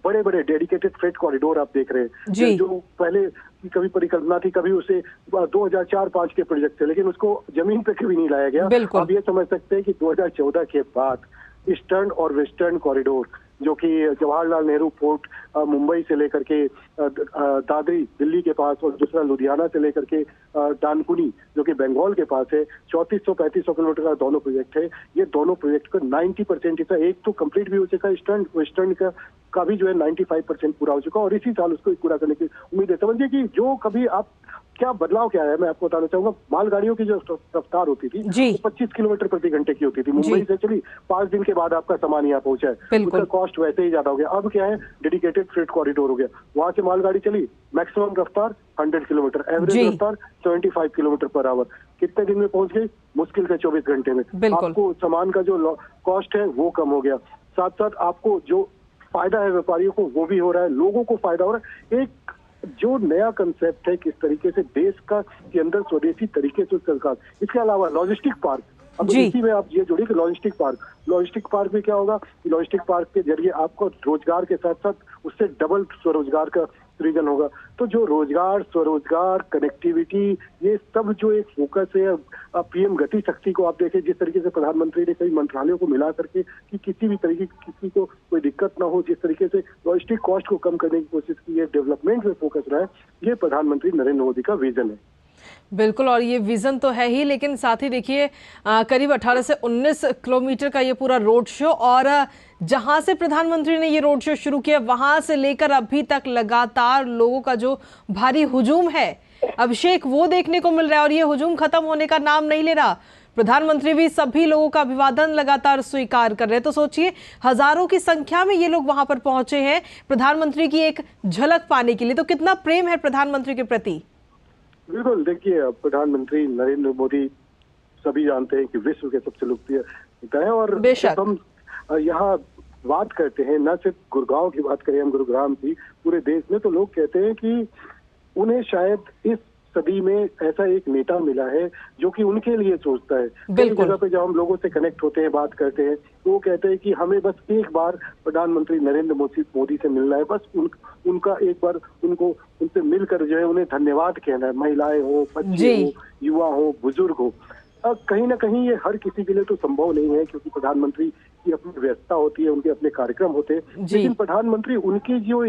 बड़े बड़े डेडिकेटेड फ्रेट कॉरिडोर आप देख रहे हैं, जो पहले की कभी परिकल्पना थी, कभी उसे 2004-5 के प्रोजेक्ट थे, लेकिन उसको जमीन पे कभी नहीं लाया गया। अब ये समझ सकते हैं कि 2014 के बाद ईस्टर्न और वेस्टर्न कॉरिडोर, जो कि जवाहरलाल नेहरू पोर्ट मुंबई से लेकर के दादरी दिल्ली के पास, और दूसरा लुधियाना से लेकर के डानकुनी जो कि बंगाल के पास है, 3400-3500 किलोमीटर का दोनों प्रोजेक्ट है। ये दोनों प्रोजेक्ट का 90% हिस्सा, एक तो कंप्लीट भी हो चुका है, ईस्टर्न वेस्टर्न का भी जो है 95% पूरा हो चुका है, और इसी साल उसको पूरा करने की उम्मीद है। समझिए कि जो कभी आप क्या बदलाव क्या है, मैं आपको बताना चाहूंगा। मालगाड़ियों की जो रफ्तार होती थी वो 25 किलोमीटर प्रति घंटे की होती थी, मुंबई से चली 5 दिन के बाद आपका सामान यहाँ पहुंचा है, उसका कॉस्ट वैसे ही ज्यादा हो गया। अब क्या है, डेडिकेटेड फ्रेट कॉरिडोर हो गया, वहां से मालगाड़ी चली, मैक्सिमम रफ्तार 100 किलोमीटर, एवरेज रफ्तार 75 किलोमीटर पर आवर, कितने दिन में पहुंच गई, मुश्किल से 24 घंटे में। आपको सामान का जो कॉस्ट है वो कम हो गया, साथ साथ आपको जो फायदा है व्यापारियों को वो भी हो रहा है, लोगों को फायदा हो रहा है। एक जो नया कंसेप्ट है किस तरीके से देश का के अंदर स्वदेशी तरीके से सरकार, इसके अलावा लॉजिस्टिक पार्क, अब इसी में आप ये जोड़िए कि लॉजिस्टिक पार्क में क्या होगा, लॉजिस्टिक पार्क के जरिए आपको रोजगार के साथ साथ उससे डबल स्वरोजगार का सृजन होगा। तो जो रोजगार, स्वरोजगार, कनेक्टिविटी, ये सब जो एक फोकस है पीएम गति शक्ति को आप देखें, जिस तरीके से प्रधानमंत्री ने कई मंत्रालयों को मिला करके कि किसी भी तरीके किसी को कोई दिक्कत ना हो, जिस तरीके से लॉजिस्टिक कॉस्ट को कम करने की कोशिश की है, डेवलपमेंट में फोकस रहा है, ये प्रधानमंत्री नरेंद्र मोदी का विजन है। बिल्कुल, और ये विजन तो है ही, लेकिन साथ ही देखिए करीब 18 से 19 किलोमीटर का ये पूरा रोड शो, और जहां से प्रधानमंत्री ने ये रोड शो शुरू किया वहां से लेकर अभी तक लगातार लोगों का जो भारी हुजूम है अभिषेक, वो देखने को मिल रहा है, और ये हुजूम खत्म होने का नाम नहीं ले रहा। प्रधानमंत्री भी सभी लोगों का अभिवादन लगातार स्वीकार कर रहे हैं। तो सोचिए, हजारों की संख्या में ये लोग वहां पर पहुंचे हैं प्रधानमंत्री की एक झलक पाने के लिए। तो कितना प्रेम है प्रधानमंत्री के प्रति। बिल्कुल, देखिए प्रधानमंत्री नरेंद्र मोदी सभी जानते हैं कि विश्व के सबसे लोकप्रिय नेता है, और जब हम यहाँ बात करते हैं, न सिर्फ गुड़गांव की बात करें, हम गुरुग्राम की, पूरे देश में, तो लोग कहते हैं कि उन्हें शायद इस सदी में ऐसा एक नेता मिला है जो कि उनके लिए सोचता है। कई जगह पे जब हम लोगों से कनेक्ट होते हैं, बात करते हैं, तो वो कहते हैं कि हमें बस एक बार प्रधानमंत्री नरेंद्र मोदी से मिलना है, बस उनका एक बार उनसे मिलकर जो है उन्हें धन्यवाद कहना है। महिलाएं हो, बच्चे हो, युवा हो, बुजुर्ग हो, कहीं ना कहीं ये हर किसी के लिए तो संभव नहीं है, क्योंकि प्रधानमंत्री की अपनी व्यस्तता होती है, उनके अपने कार्यक्रम होते हैं, लेकिन प्रधानमंत्री उनकी जो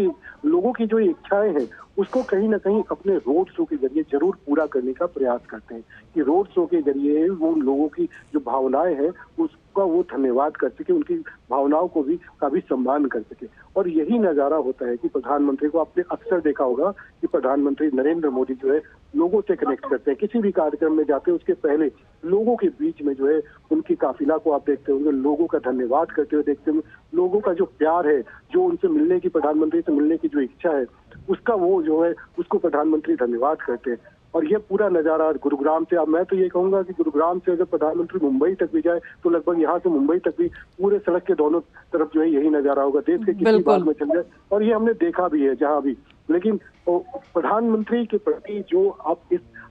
लोगों की जो इच्छाएं हैं उसको कहीं ना कहीं अपने रोड शो के जरिए जरूर पूरा करने का प्रयास करते हैं, कि रोड शो के जरिए वो लोगों की जो भावनाएं हैं उसका वो धन्यवाद कर सके, उनकी भावनाओं को भी का भी सम्मान कर सके। और यही नजारा होता है कि प्रधानमंत्री को आपने अक्सर देखा होगा कि प्रधानमंत्री नरेंद्र मोदी जो है लोगों से कनेक्ट करते हैं, किसी भी कार्यक्रम में जाते हैं उसके पहले लोगों के बीच में जो है उनकी काफिला को आप देखते होंगे, लोगों का धन्यवाद करते हुए देखते होंगे, लोगों का जो प्यार है, जो उनसे मिलने की, प्रधानमंत्री से मिलने की जो इच्छा है, उसका वो जो है उसको प्रधानमंत्री धन्यवाद करते हैं। और ये पूरा नजारा गुरुग्राम से, अब मैं तो ये कहूंगा कि गुरुग्राम से अगर प्रधानमंत्री मुंबई तक भी जाए तो लगभग यहाँ से मुंबई तक भी पूरे सड़क के दोनों तरफ जो है यही नजारा होगा, देश के किसी भाग में चल जाए, और ये हमने देखा भी है जहाँ भी। लेकिन प्रधानमंत्री के प्रति जो आप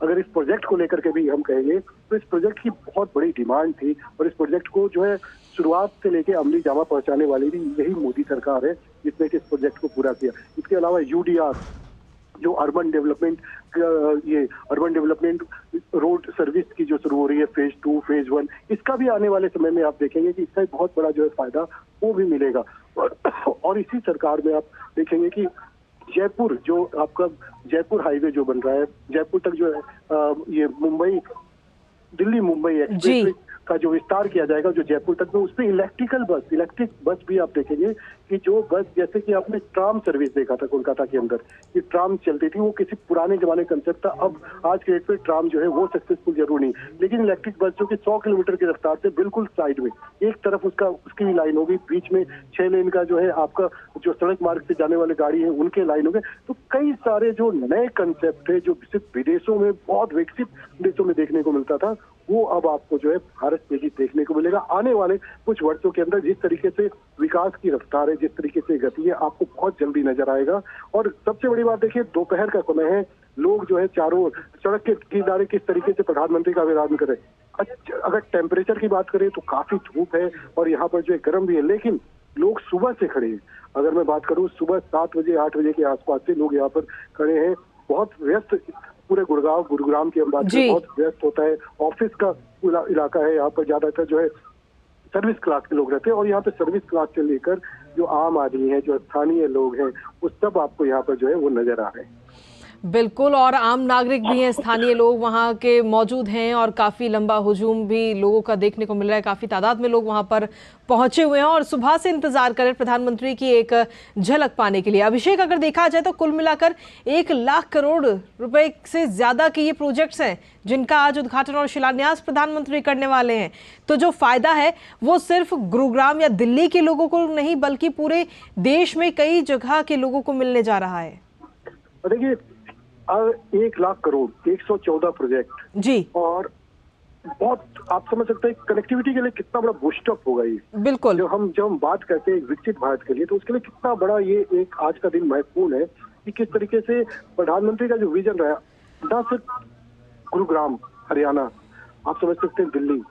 अगर इस प्रोजेक्ट को लेकर के भी हम कहेंगे तो इस प्रोजेक्ट की बहुत बड़ी डिमांड थी, और इस प्रोजेक्ट को जो है शुरुआत से लेके अमली जामा पहुंचाने वाली भी यही मोदी सरकार है जिसने कि इस प्रोजेक्ट को पूरा किया। इसके अलावा यूडीआर जो अर्बन डेवलपमेंट रोड सर्विस की जो शुरू हो रही है, फेज 2, फेज 1, इसका भी आने वाले समय में आप देखेंगे कि इसका बहुत बड़ा जो है फायदा वो भी मिलेगा। और इसी सरकार में आप देखेंगे कि जयपुर, जो आपका जयपुर हाईवे जो बन रहा है, जयपुर तक जो है ये मुंबई दिल्ली मुंबई एक्सप्रेस का जो विस्तार किया जाएगा, जो जयपुर तक में, उस पर इलेक्ट्रिक बस भी आप देखेंगे कि जो बस, जैसे कि आपने ट्राम सर्विस देखा था कोलकाता के अंदर, कि ट्राम चलती थी, वो किसी पुराने जमाने कंसेप्ट था। अब आज के डेट पे ट्राम जो है वो सक्सेसफुल जरूर नहीं, लेकिन इलेक्ट्रिक बस जो कि 100 किलोमीटर की रफ्तार से बिल्कुल साइड में, एक तरफ उसकी भी लाइन होगी, बीच में 6 लेन का जो है आपका जो सड़क मार्ग से जाने वाले गाड़ी है उनके लाइन हो गए। तो कई सारे जो नए कंसेप्ट है, जो सिर्फ विदेशों में, बहुत विकसित देशों में देखने को मिलता था, वो अब आपको जो है भारत में ही देखने को मिलेगा। आने वाले कुछ वर्षों के अंदर जिस तरीके से विकास की रफ्तार है, जिस तरीके से गति है, आपको बहुत जल्दी नजर आएगा। और सबसे बड़ी बात देखिए, दोपहर का समय है, लोग जो है चारों ओर सड़क के किनारे किस तरीके से प्रधानमंत्री का अभिवादन करें। अगर टेम्परेचर की बात करें तो काफी धूप है और यहाँ पर जो है गर्म भी है, लेकिन लोग सुबह से खड़े हैं। अगर मैं बात करूँ, सुबह 7 बजे 8 बजे के आसपास से लोग यहाँ पर खड़े हैं। बहुत व्यस्त, पूरे गुरुग्राम की हम बात करें, बहुत व्यस्त होता है। ऑफिस का इलाका है, यहाँ पर ज्यादातर जो है सर्विस क्लास के लोग रहते हैं, और यहाँ पे सर्विस क्लास से लेकर जो आम आदमी है, जो स्थानीय लोग हैं, वो सब आपको यहाँ पर जो है वो नजर आ रहे हैं। बिल्कुल, और आम नागरिक भी हैं, स्थानीय लोग वहां के मौजूद हैं, और काफी लंबा हुजूम भी लोगों का देखने को मिल रहा है। काफी तादाद में लोग वहां पर पहुंचे हुए हैं और सुबह से इंतजार कर रहे हैं प्रधानमंत्री की एक झलक पाने के लिए। अभिषेक, अगर देखा जाए तो कुल मिलाकर 1 लाख करोड़ रुपए से ज्यादा के ये प्रोजेक्ट्स हैं जिनका आज उद्घाटन और शिलान्यास प्रधानमंत्री करने वाले हैं। तो जो फायदा है वो सिर्फ गुरुग्राम या दिल्ली के लोगों को नहीं, बल्कि पूरे देश में कई जगह के लोगों को मिलने जा रहा है। देखिए, 1 लाख करोड़, 114 प्रोजेक्ट जी, और बहुत आप समझ सकते हैं कनेक्टिविटी के लिए कितना बड़ा बूस्टअप होगा ये। बिल्कुल, जब हम बात करते हैं एक विकसित भारत के लिए, तो उसके लिए कितना बड़ा ये एक आज का दिन महत्वपूर्ण है कि किस तरीके से प्रधानमंत्री का जो विजन रहा, ना सिर्फ गुरुग्राम हरियाणा, आप समझ सकते हैं दिल्ली,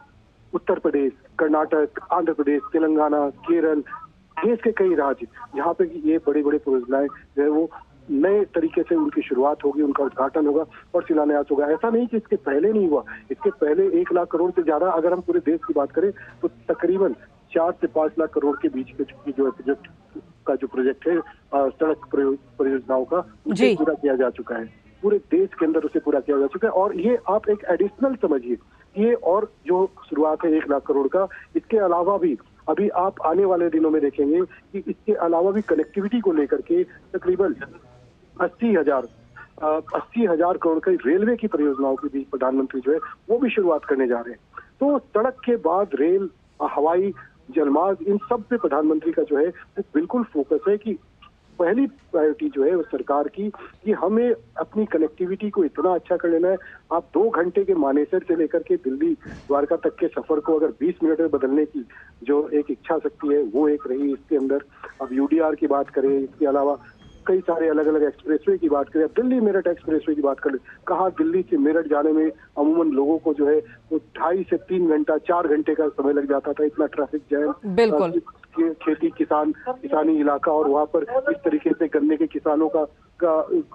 उत्तर प्रदेश, कर्नाटक, आंध्र प्रदेश, तेलंगाना, केरल, देश के कई राज्य जहाँ पे ये बड़ी बड़ी परियोजनाएं जो है वो नए तरीके से उनकी शुरुआत होगी, उनका उद्घाटन होगा और शिलान्यास होगा। ऐसा नहीं कि इसके पहले नहीं हुआ, इसके पहले 1 लाख करोड़ से ज्यादा, अगर हम पूरे देश की बात करें तो तकरीबन 4 से 5 लाख करोड़ के बीच के जो प्रोजेक्ट का जो प्रोजेक्ट है सड़क परियोजनाओं का, उसे पूरा किया जा चुका है। पूरे देश के अंदर उसे पूरा किया जा चुका है। और ये आप एक एडिशनल समझिए, ये और जो शुरुआत है 1 लाख करोड़ का, इसके अलावा भी अभी आप आने वाले दिनों में देखेंगे कि इसके अलावा भी कनेक्टिविटी को लेकर के तकरीबन 80,000 करोड़ की रेलवे की परियोजनाओं की भी प्रधानमंत्री जो है वो भी शुरुआत करने जा रहे हैं। तो सड़क के बाद रेल, हवाई, जलमार्ग, इन सब पे प्रधानमंत्री का जो है वो बिल्कुल फोकस है कि पहली प्रायोरिटी जो है वो सरकार की कि हमें अपनी कनेक्टिविटी को इतना अच्छा कर लेना है। आप 2 घंटे के मानेसर से लेकर के दिल्ली द्वारका तक के सफर को अगर 20 मिनट में बदलने की जो एक इच्छा शक्ति है वो एक रही इसके अंदर। अब यूडीआर की बात करें, इसके अलावा कई सारे अलग अलग एक्सप्रेसवे की बात करें, दिल्ली मेरठ एक्सप्रेसवे की बात करें, कहाँ दिल्ली से मेरठ जाने में अमूमन लोगों को जो है वो 2.5 से 3 घंटा 4 घंटे का समय लग जाता था, इतना ट्रैफिक जैम। बिल्कुल, खेती किसानी इलाका, और वहाँ पर इस तरीके से गन्ने के किसानों का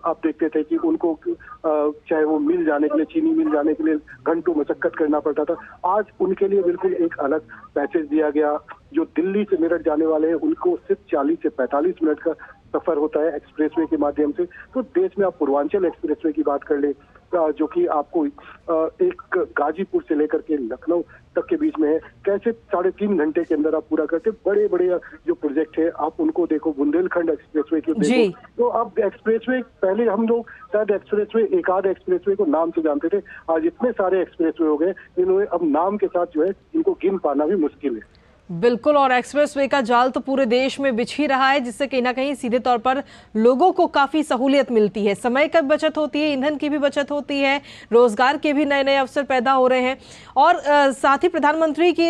आप देखते थे कि उनको चाहे वो मिल जाने के लिए, चीनी मिल जाने के लिए घंटों मशक्कत करना पड़ता था। आज उनके लिए बिल्कुल एक अलग पैकेज दिया गया। जो दिल्ली से मेरठ जाने वाले हैं उनको सिर्फ 40 से 45 मिनट का सफर होता है एक्सप्रेसवे के माध्यम से। तो देश में आप पूर्वांचल एक्सप्रेसवे की बात कर ले, जो कि आपको एक गाजीपुर से लेकर के लखनऊ तक के बीच में है, कैसे 3.5 घंटे के अंदर आप पूरा करते। बड़े बड़े जो प्रोजेक्ट है आप उनको देखो, बुंदेलखंड एक्सप्रेसवे के देखो, तो अब एक्सप्रेसवे, पहले हम लोग शायद एक्सप्रेसवे एक आध एक्सप्रेसवे को नाम से जानते थे, आज इतने सारे एक्सप्रेसवे हो गए इन्होंने अब नाम के साथ जो है इनको गिन पाना भी मुश्किल है। बिल्कुल, और एक्सप्रेसवे का जाल तो पूरे देश में बिछ ही रहा है, जिससे कहीं ना कहीं सीधे तौर पर लोगों को काफी सहूलियत मिलती है, समय की बचत होती है, ईंधन की भी बचत होती है, रोजगार के भी नए नए अवसर पैदा हो रहे हैं। और साथ ही प्रधानमंत्री की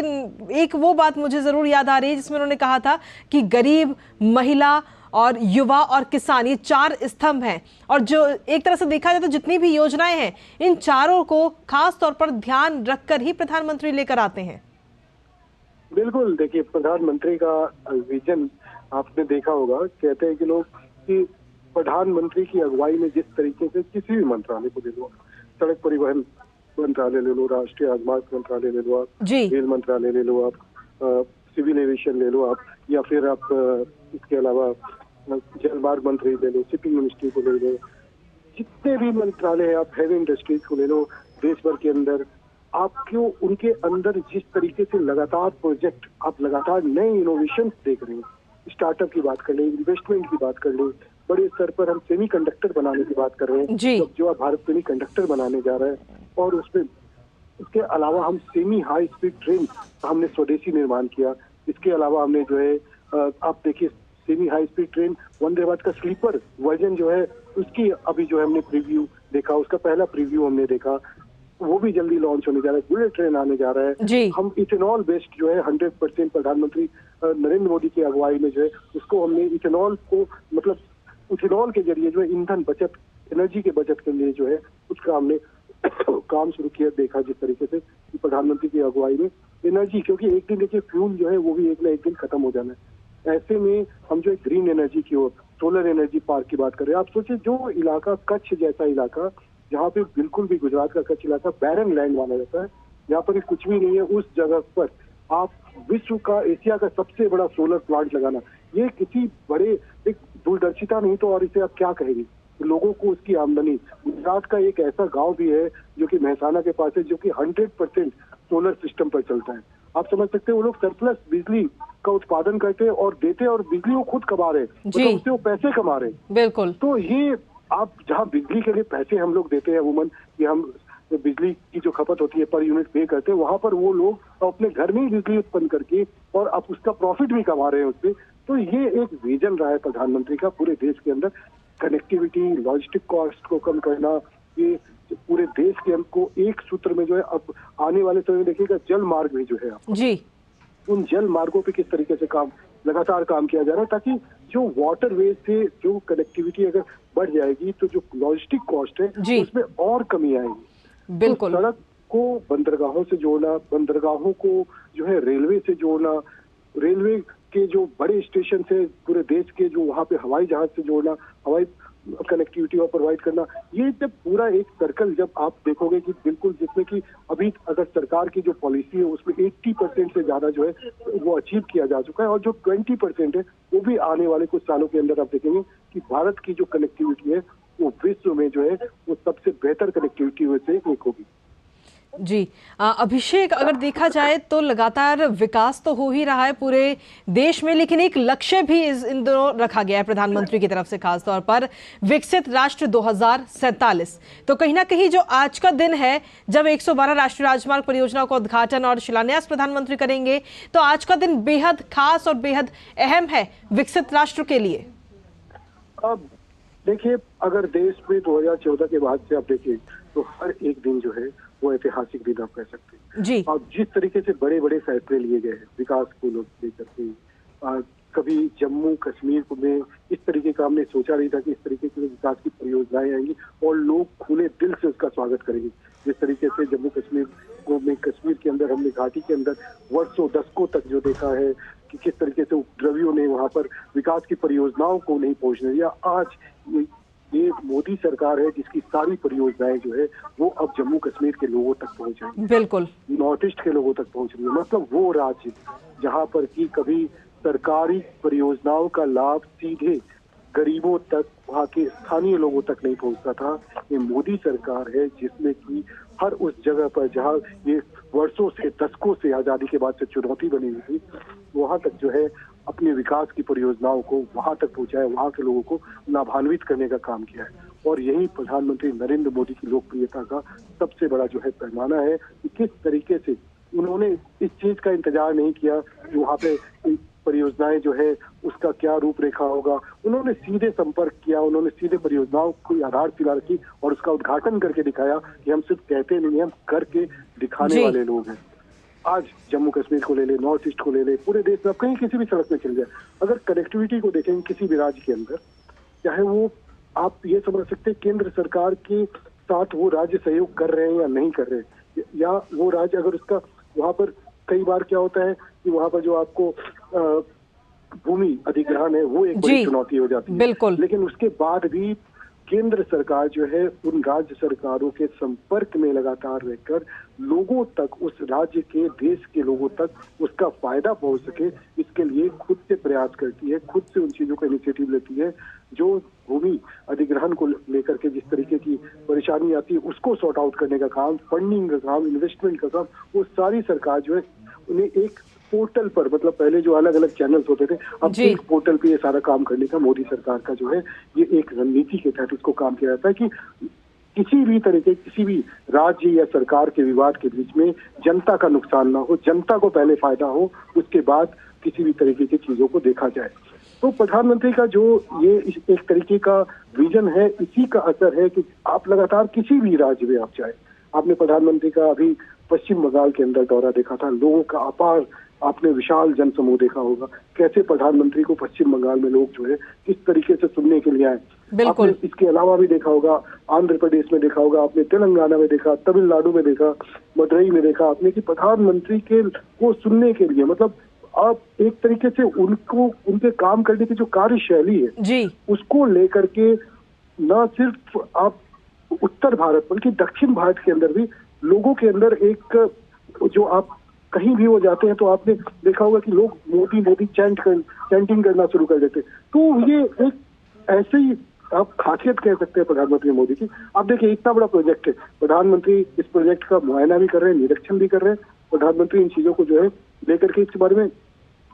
एक वो बात मुझे जरूर याद आ रही है जिसमें उन्होंने कहा था कि गरीब, महिला और युवा और किसान, ये 4 स्तंभ हैं। और जो एक तरह से देखा जाए तो जितनी भी योजनाएं हैं इन चारों को खास तौर पर ध्यान रखकर ही प्रधानमंत्री लेकर आते हैं। बिल्कुल, देखिए प्रधानमंत्री का विजन आपने देखा होगा, कहते हैं कि लोग कि प्रधानमंत्री की अगुवाई में जिस तरीके से किसी भी मंत्रालय को ले लो, सड़क परिवहन मंत्रालय ले लो, राष्ट्रीय राजमार्ग मंत्रालय ले लो आप, रेल मंत्रालय ले लो आप, सिविल एविएशन ले लो आप, या फिर आप इसके अलावा जलमार्ग मंत्री ले लो, शिपिंग मिनिस्ट्री को ले लो, जितने भी मंत्रालय है, आप हैवी इंडस्ट्रीज को ले लो देश भर के अंदर, आपको उनके अंदर जिस तरीके से लगातार प्रोजेक्ट, आप लगातार नए इनोवेशन देख रहे हैं, स्टार्टअप की बात कर लें, इन्वेस्टमेंट की बात कर लें, बड़े स्तर पर हम सेमीकंडक्टर बनाने की बात कर रहे हैं, जी। जो भारत सेमीकंडक्टर बनाने जा रहा है, और उसमें इसके अलावा हम सेमी हाई स्पीड ट्रेन का हमने स्वदेशी निर्माण किया। इसके अलावा हमने जो है आप देखिए semi high speed train Vande Bharat का स्लीपर वर्जन जो है उसकी अभी जो है हमने प्रीव्यू देखा, उसका पहला प्रीव्यू हमने देखा, वो भी जल्दी लॉन्च होने जा रहा है। बुलेट ट्रेन आने जा रहा है जी। हम इथेनॉल बेस्ड जो है 100% प्रधानमंत्री नरेंद्र मोदी की अगुवाई में जो है उसको हमने इथेनॉल को मतलब इथेनॉल के जरिए जो है ईंधन बचत, एनर्जी के बचत के लिए जो है उसका हमने काम शुरू किया, देखा जिस तरीके से प्रधानमंत्री की अगुवाई में एनर्जी, क्योंकि एक दिन देखिए फ्यूल जो है वो भी एक ना एक दिन खत्म हो जाना है। ऐसे में हम जो है ग्रीन एनर्जी की ओर, सोलर एनर्जी पार्क की बात कर रहे हैं। आप सोचिए जो इलाका कच्छ जैसा इलाका, जहाँ पे बिल्कुल भी गुजरात का कच्छ इलाका बैरन लैंड माना जाता है, जहाँ पर कुछ भी नहीं है, उस जगह पर आप विश्व का, एशिया का सबसे बड़ा सोलर प्लांट लगाना, ये किसी बड़े एक दूरदर्शिता नहीं तो और इसे आप क्या कहेंगे, लोगों को उसकी आमदनी। गुजरात का एक ऐसा गांव भी है जो कि महसाना के पास है, जो कि 100% सोलर सिस्टम पर चलता है। आप समझ सकते हैं वो लोग सरप्लस बिजली का उत्पादन करते हैं और देते हैं, और बिजली वो खुद कमा रहे हैं, मतलब उससे वो पैसे कमा रहे हैं। बिल्कुल। तो ये आप जहाँ बिजली के लिए पैसे हम लोग देते हैं वुमन, कि हम बिजली की जो खपत होती है पर यूनिट पे करते हैं, वहां पर वो लोग अपने घर में ही बिजली उत्पन्न करके और अब उसका प्रॉफिट भी कमा रहे हैं उससे। तो ये एक विजन रहा है प्रधानमंत्री का पूरे देश के अंदर, कनेक्टिविटी, लॉजिस्टिक कॉस्ट को कम करना, ये पूरे देश के हमको एक सूत्र में जो है अब आने वाले समय में देखिएगा जल मार्ग भी जो है आप जी। उन जल मार्गों पे किस तरीके से लगातार काम किया जा रहा है, ताकि जो वाटर वे से जो कनेक्टिविटी अगर बढ़ जाएगी तो जो लॉजिस्टिक कॉस्ट है उसमें और कमी आएगी। बिल्कुल। तो सड़क को बंदरगाहों से जोड़ना, बंदरगाहों को जो है रेलवे से जोड़ना, रेलवे के जो बड़े स्टेशन है पूरे देश के, जो वहाँ पे हवाई जहाज से जोड़ना, हवाई कनेक्टिविटी और प्रोवाइड करना, ये जब पूरा एक सर्कल जब आप देखोगे कि बिल्कुल, जिसमें कि अभी अगर सरकार की जो पॉलिसी है उसमें 80% से ज्यादा जो है वो अचीव किया जा चुका है, और जो 20% है वो भी आने वाले कुछ सालों के अंदर आप देखेंगे कि भारत की जो कनेक्टिविटी है वो विश्व में जो है वो सबसे बेहतर कनेक्टिविटी में से एक होगी। जी। अभिषेक, अगर देखा जाए तो लगातार विकास तो हो ही रहा है पूरे देश में, लेकिन एक लक्ष्य भी इन दिनों रखा गया है प्रधानमंत्री की तरफ से, खासतौर पर विकसित राष्ट्र 2047। तो कहीं ना कहीं जो आज का दिन है जब 112 राष्ट्रीय राजमार्ग परियोजना का उद्घाटन और शिलान्यास प्रधानमंत्री करेंगे, तो आज का दिन बेहद खास और बेहद अहम है विकसित राष्ट्र के लिए। अब देखिए, अगर देश में 2014 के बाद से आप देखिए तो हर एक दिन जो है वो ऐतिहासिक दिन आप कह सकते हैं जी। और जिस तरीके से बड़े बड़े फैसले लिए गए हैं विकास को लेकर के, कभी जम्मू कश्मीर में इस तरीके का हमने सोचा नहीं था कि इस तरीके की विकास की परियोजनाएं आएंगी और लोग खुले दिल से उसका स्वागत करेंगे। जिस तरीके से जम्मू कश्मीर कश्मीर के अंदर हमने घाटी के अंदर वर्षों दशकों तक जो देखा है कि किस तरीके से उपद्रवियों ने वहां पर विकास की परियोजनाओं को नहीं पहुंचने दिया, आज ये मोदी सरकार है जिसकी सारी परियोजनाएं जो है वो अब जम्मू कश्मीर के लोगों तक पहुंच रही है, बिल्कुल नॉर्थ ईस्ट के लोगों तक पहुंच रही है। मतलब वो राज्य जहां पर कि कभी सरकारी परियोजनाओं का लाभ सीधे गरीबों तक, वहाँ के स्थानीय लोगों तक नहीं पहुंचता था, ये मोदी सरकार है जिसमें कि हर उस जगह पर जहाँ ये वर्षों से दशकों से आजादी के बाद से चुनौती बनी हुई थी, वहां तक जो है अपने विकास की परियोजनाओं को वहां तक पहुंचाया, वहां के लोगों को लाभान्वित करने का काम किया है। और यही प्रधानमंत्री नरेंद्र मोदी की लोकप्रियता का सबसे बड़ा जो है पैमाना है कि किस तरीके से उन्होंने इस चीज का इंतजार नहीं किया कि वहां पे परियोजनाएं जो है उसका क्या रूपरेखा होगा। उन्होंने सीधे संपर्क किया, उन्होंने सीधे परियोजनाओं को आधारशिला रखी और उसका उद्घाटन करके दिखाया कि हम सिर्फ कहते नहीं, हम करके दिखाने वाले लोग हैं। आज जम्मू कश्मीर को ले ले, नॉर्थ ईस्ट को ले ले, पूरे देश में कहीं किसी भी सड़क में चल जाए, अगर कनेक्टिविटी को देखेंगे किसी भी राज्य के अंदर, चाहे वो आप ये समझ सकते हैं केंद्र सरकार के साथ वो राज्य सहयोग कर रहे हैं या नहीं कर रहे हैं, या वो राज्य अगर उसका वहां पर कई बार क्या होता है कि वहां पर जो आपको भूमि अधिग्रहण है वो एक बड़ी चुनौती हो जाती है। बिल्कुल। लेकिन उसके बाद भी केंद्र सरकार जो है उन राज्य सरकारों के संपर्क में लगातार रहकर लोगों तक, उस राज्य के, देश के लोगों तक उसका फायदा पहुंच सके, इसके लिए खुद से प्रयास करती है, खुद से उन चीजों का इनिशिएटिव लेती है। जो भूमि अधिग्रहण को लेकर के जिस तरीके की परेशानी आती है उसको सॉर्ट आउट करने का काम, फंडिंग का काम, इन्वेस्टमेंट का काम, वो सारी सरकार जो है उन्हें एक पोर्टल पर, मतलब पहले जो अलग अलग चैनल्स होते थे, अब एक पोर्टल पे ये सारा काम करने का मोदी सरकार का जो है ये एक रणनीति के तहत इसको काम किया जाता है कि किसी भी तरीके, किसी भी राज्य या सरकार के विवाद के बीच में जनता का नुकसान ना हो, जनता को पहले फायदा हो, उसके बाद किसी भी तरीके की चीजों को देखा जाए। तो प्रधानमंत्री का जो ये एक तरीके का विजन है, इसी का असर है कि आप लगातार किसी भी राज्य में आप जाए, आपने प्रधानमंत्री का अभी पश्चिम बंगाल के अंदर दौरा देखा था, लोगों का अपार, आपने विशाल जनसमूह देखा होगा, कैसे प्रधानमंत्री को पश्चिम बंगाल में लोग जो है किस तरीके से सुनने के लिए आए। आपने इसके अलावा भी देखा होगा, आंध्र प्रदेश में देखा होगा, आपने तेलंगाना में देखा, तमिलनाडु में देखा, मदुरई में देखा आपने कि प्रधानमंत्री के को सुनने के लिए, मतलब आप एक तरीके से उनको, उनके काम करने की जो कार्यशैली है जी, उसको लेकर के न सिर्फ आप उत्तर भारत बल्कि दक्षिण भारत के अंदर भी लोगों के अंदर एक, जो आप कहीं भी वो जाते हैं तो आपने देखा होगा कि लोग मोदी मोदी चैंटिंग करना शुरू कर देते। तो ये एक ऐसे ही आप खासियत कह सकते हैं प्रधानमंत्री मोदी की। आप देखिए इतना बड़ा प्रोजेक्ट है, प्रधानमंत्री इस प्रोजेक्ट का मुआयना भी कर रहे हैं, निरीक्षण भी कर रहे हैं, प्रधानमंत्री इन चीजों को जो है लेकर के इसके बारे में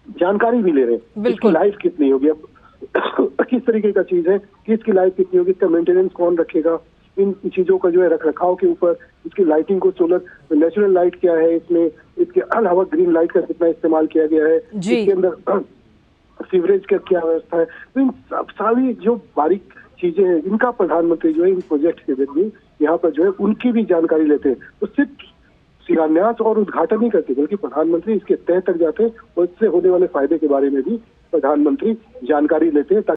जानकारी भी ले रहे हैं। इसकी लाइफ कितनी होगी, अब किस तरीके का चीज है कि इसकी लाइफ कितनी होगी, इसका मेंटेनेंस कौन रखेगा, इन चीजों का जो है रख रखाव के ऊपर, इसकी लाइटिंग को, सोलर नेचुरल लाइट क्या है इसमें, इसके अलावा ग्रीन लाइट का कितना इस्तेमाल किया गया है, इसके अंदर सीवरेज का क्या व्यवस्था है। तो इन सब सारी जो बारीक चीजें हैं इनका प्रधानमंत्री जो है इन प्रोजेक्ट के जरिए यहाँ पर जो है उनकी भी जानकारी लेते हैं। तो सिर्फ शिलान्यास और उद्घाटन नहीं करते बल्कि प्रधानमंत्री इसके तह तक जाते हैं और इससे होने वाले फायदे के बारे में भी प्रधानमंत्री जानकारी लेते हैं।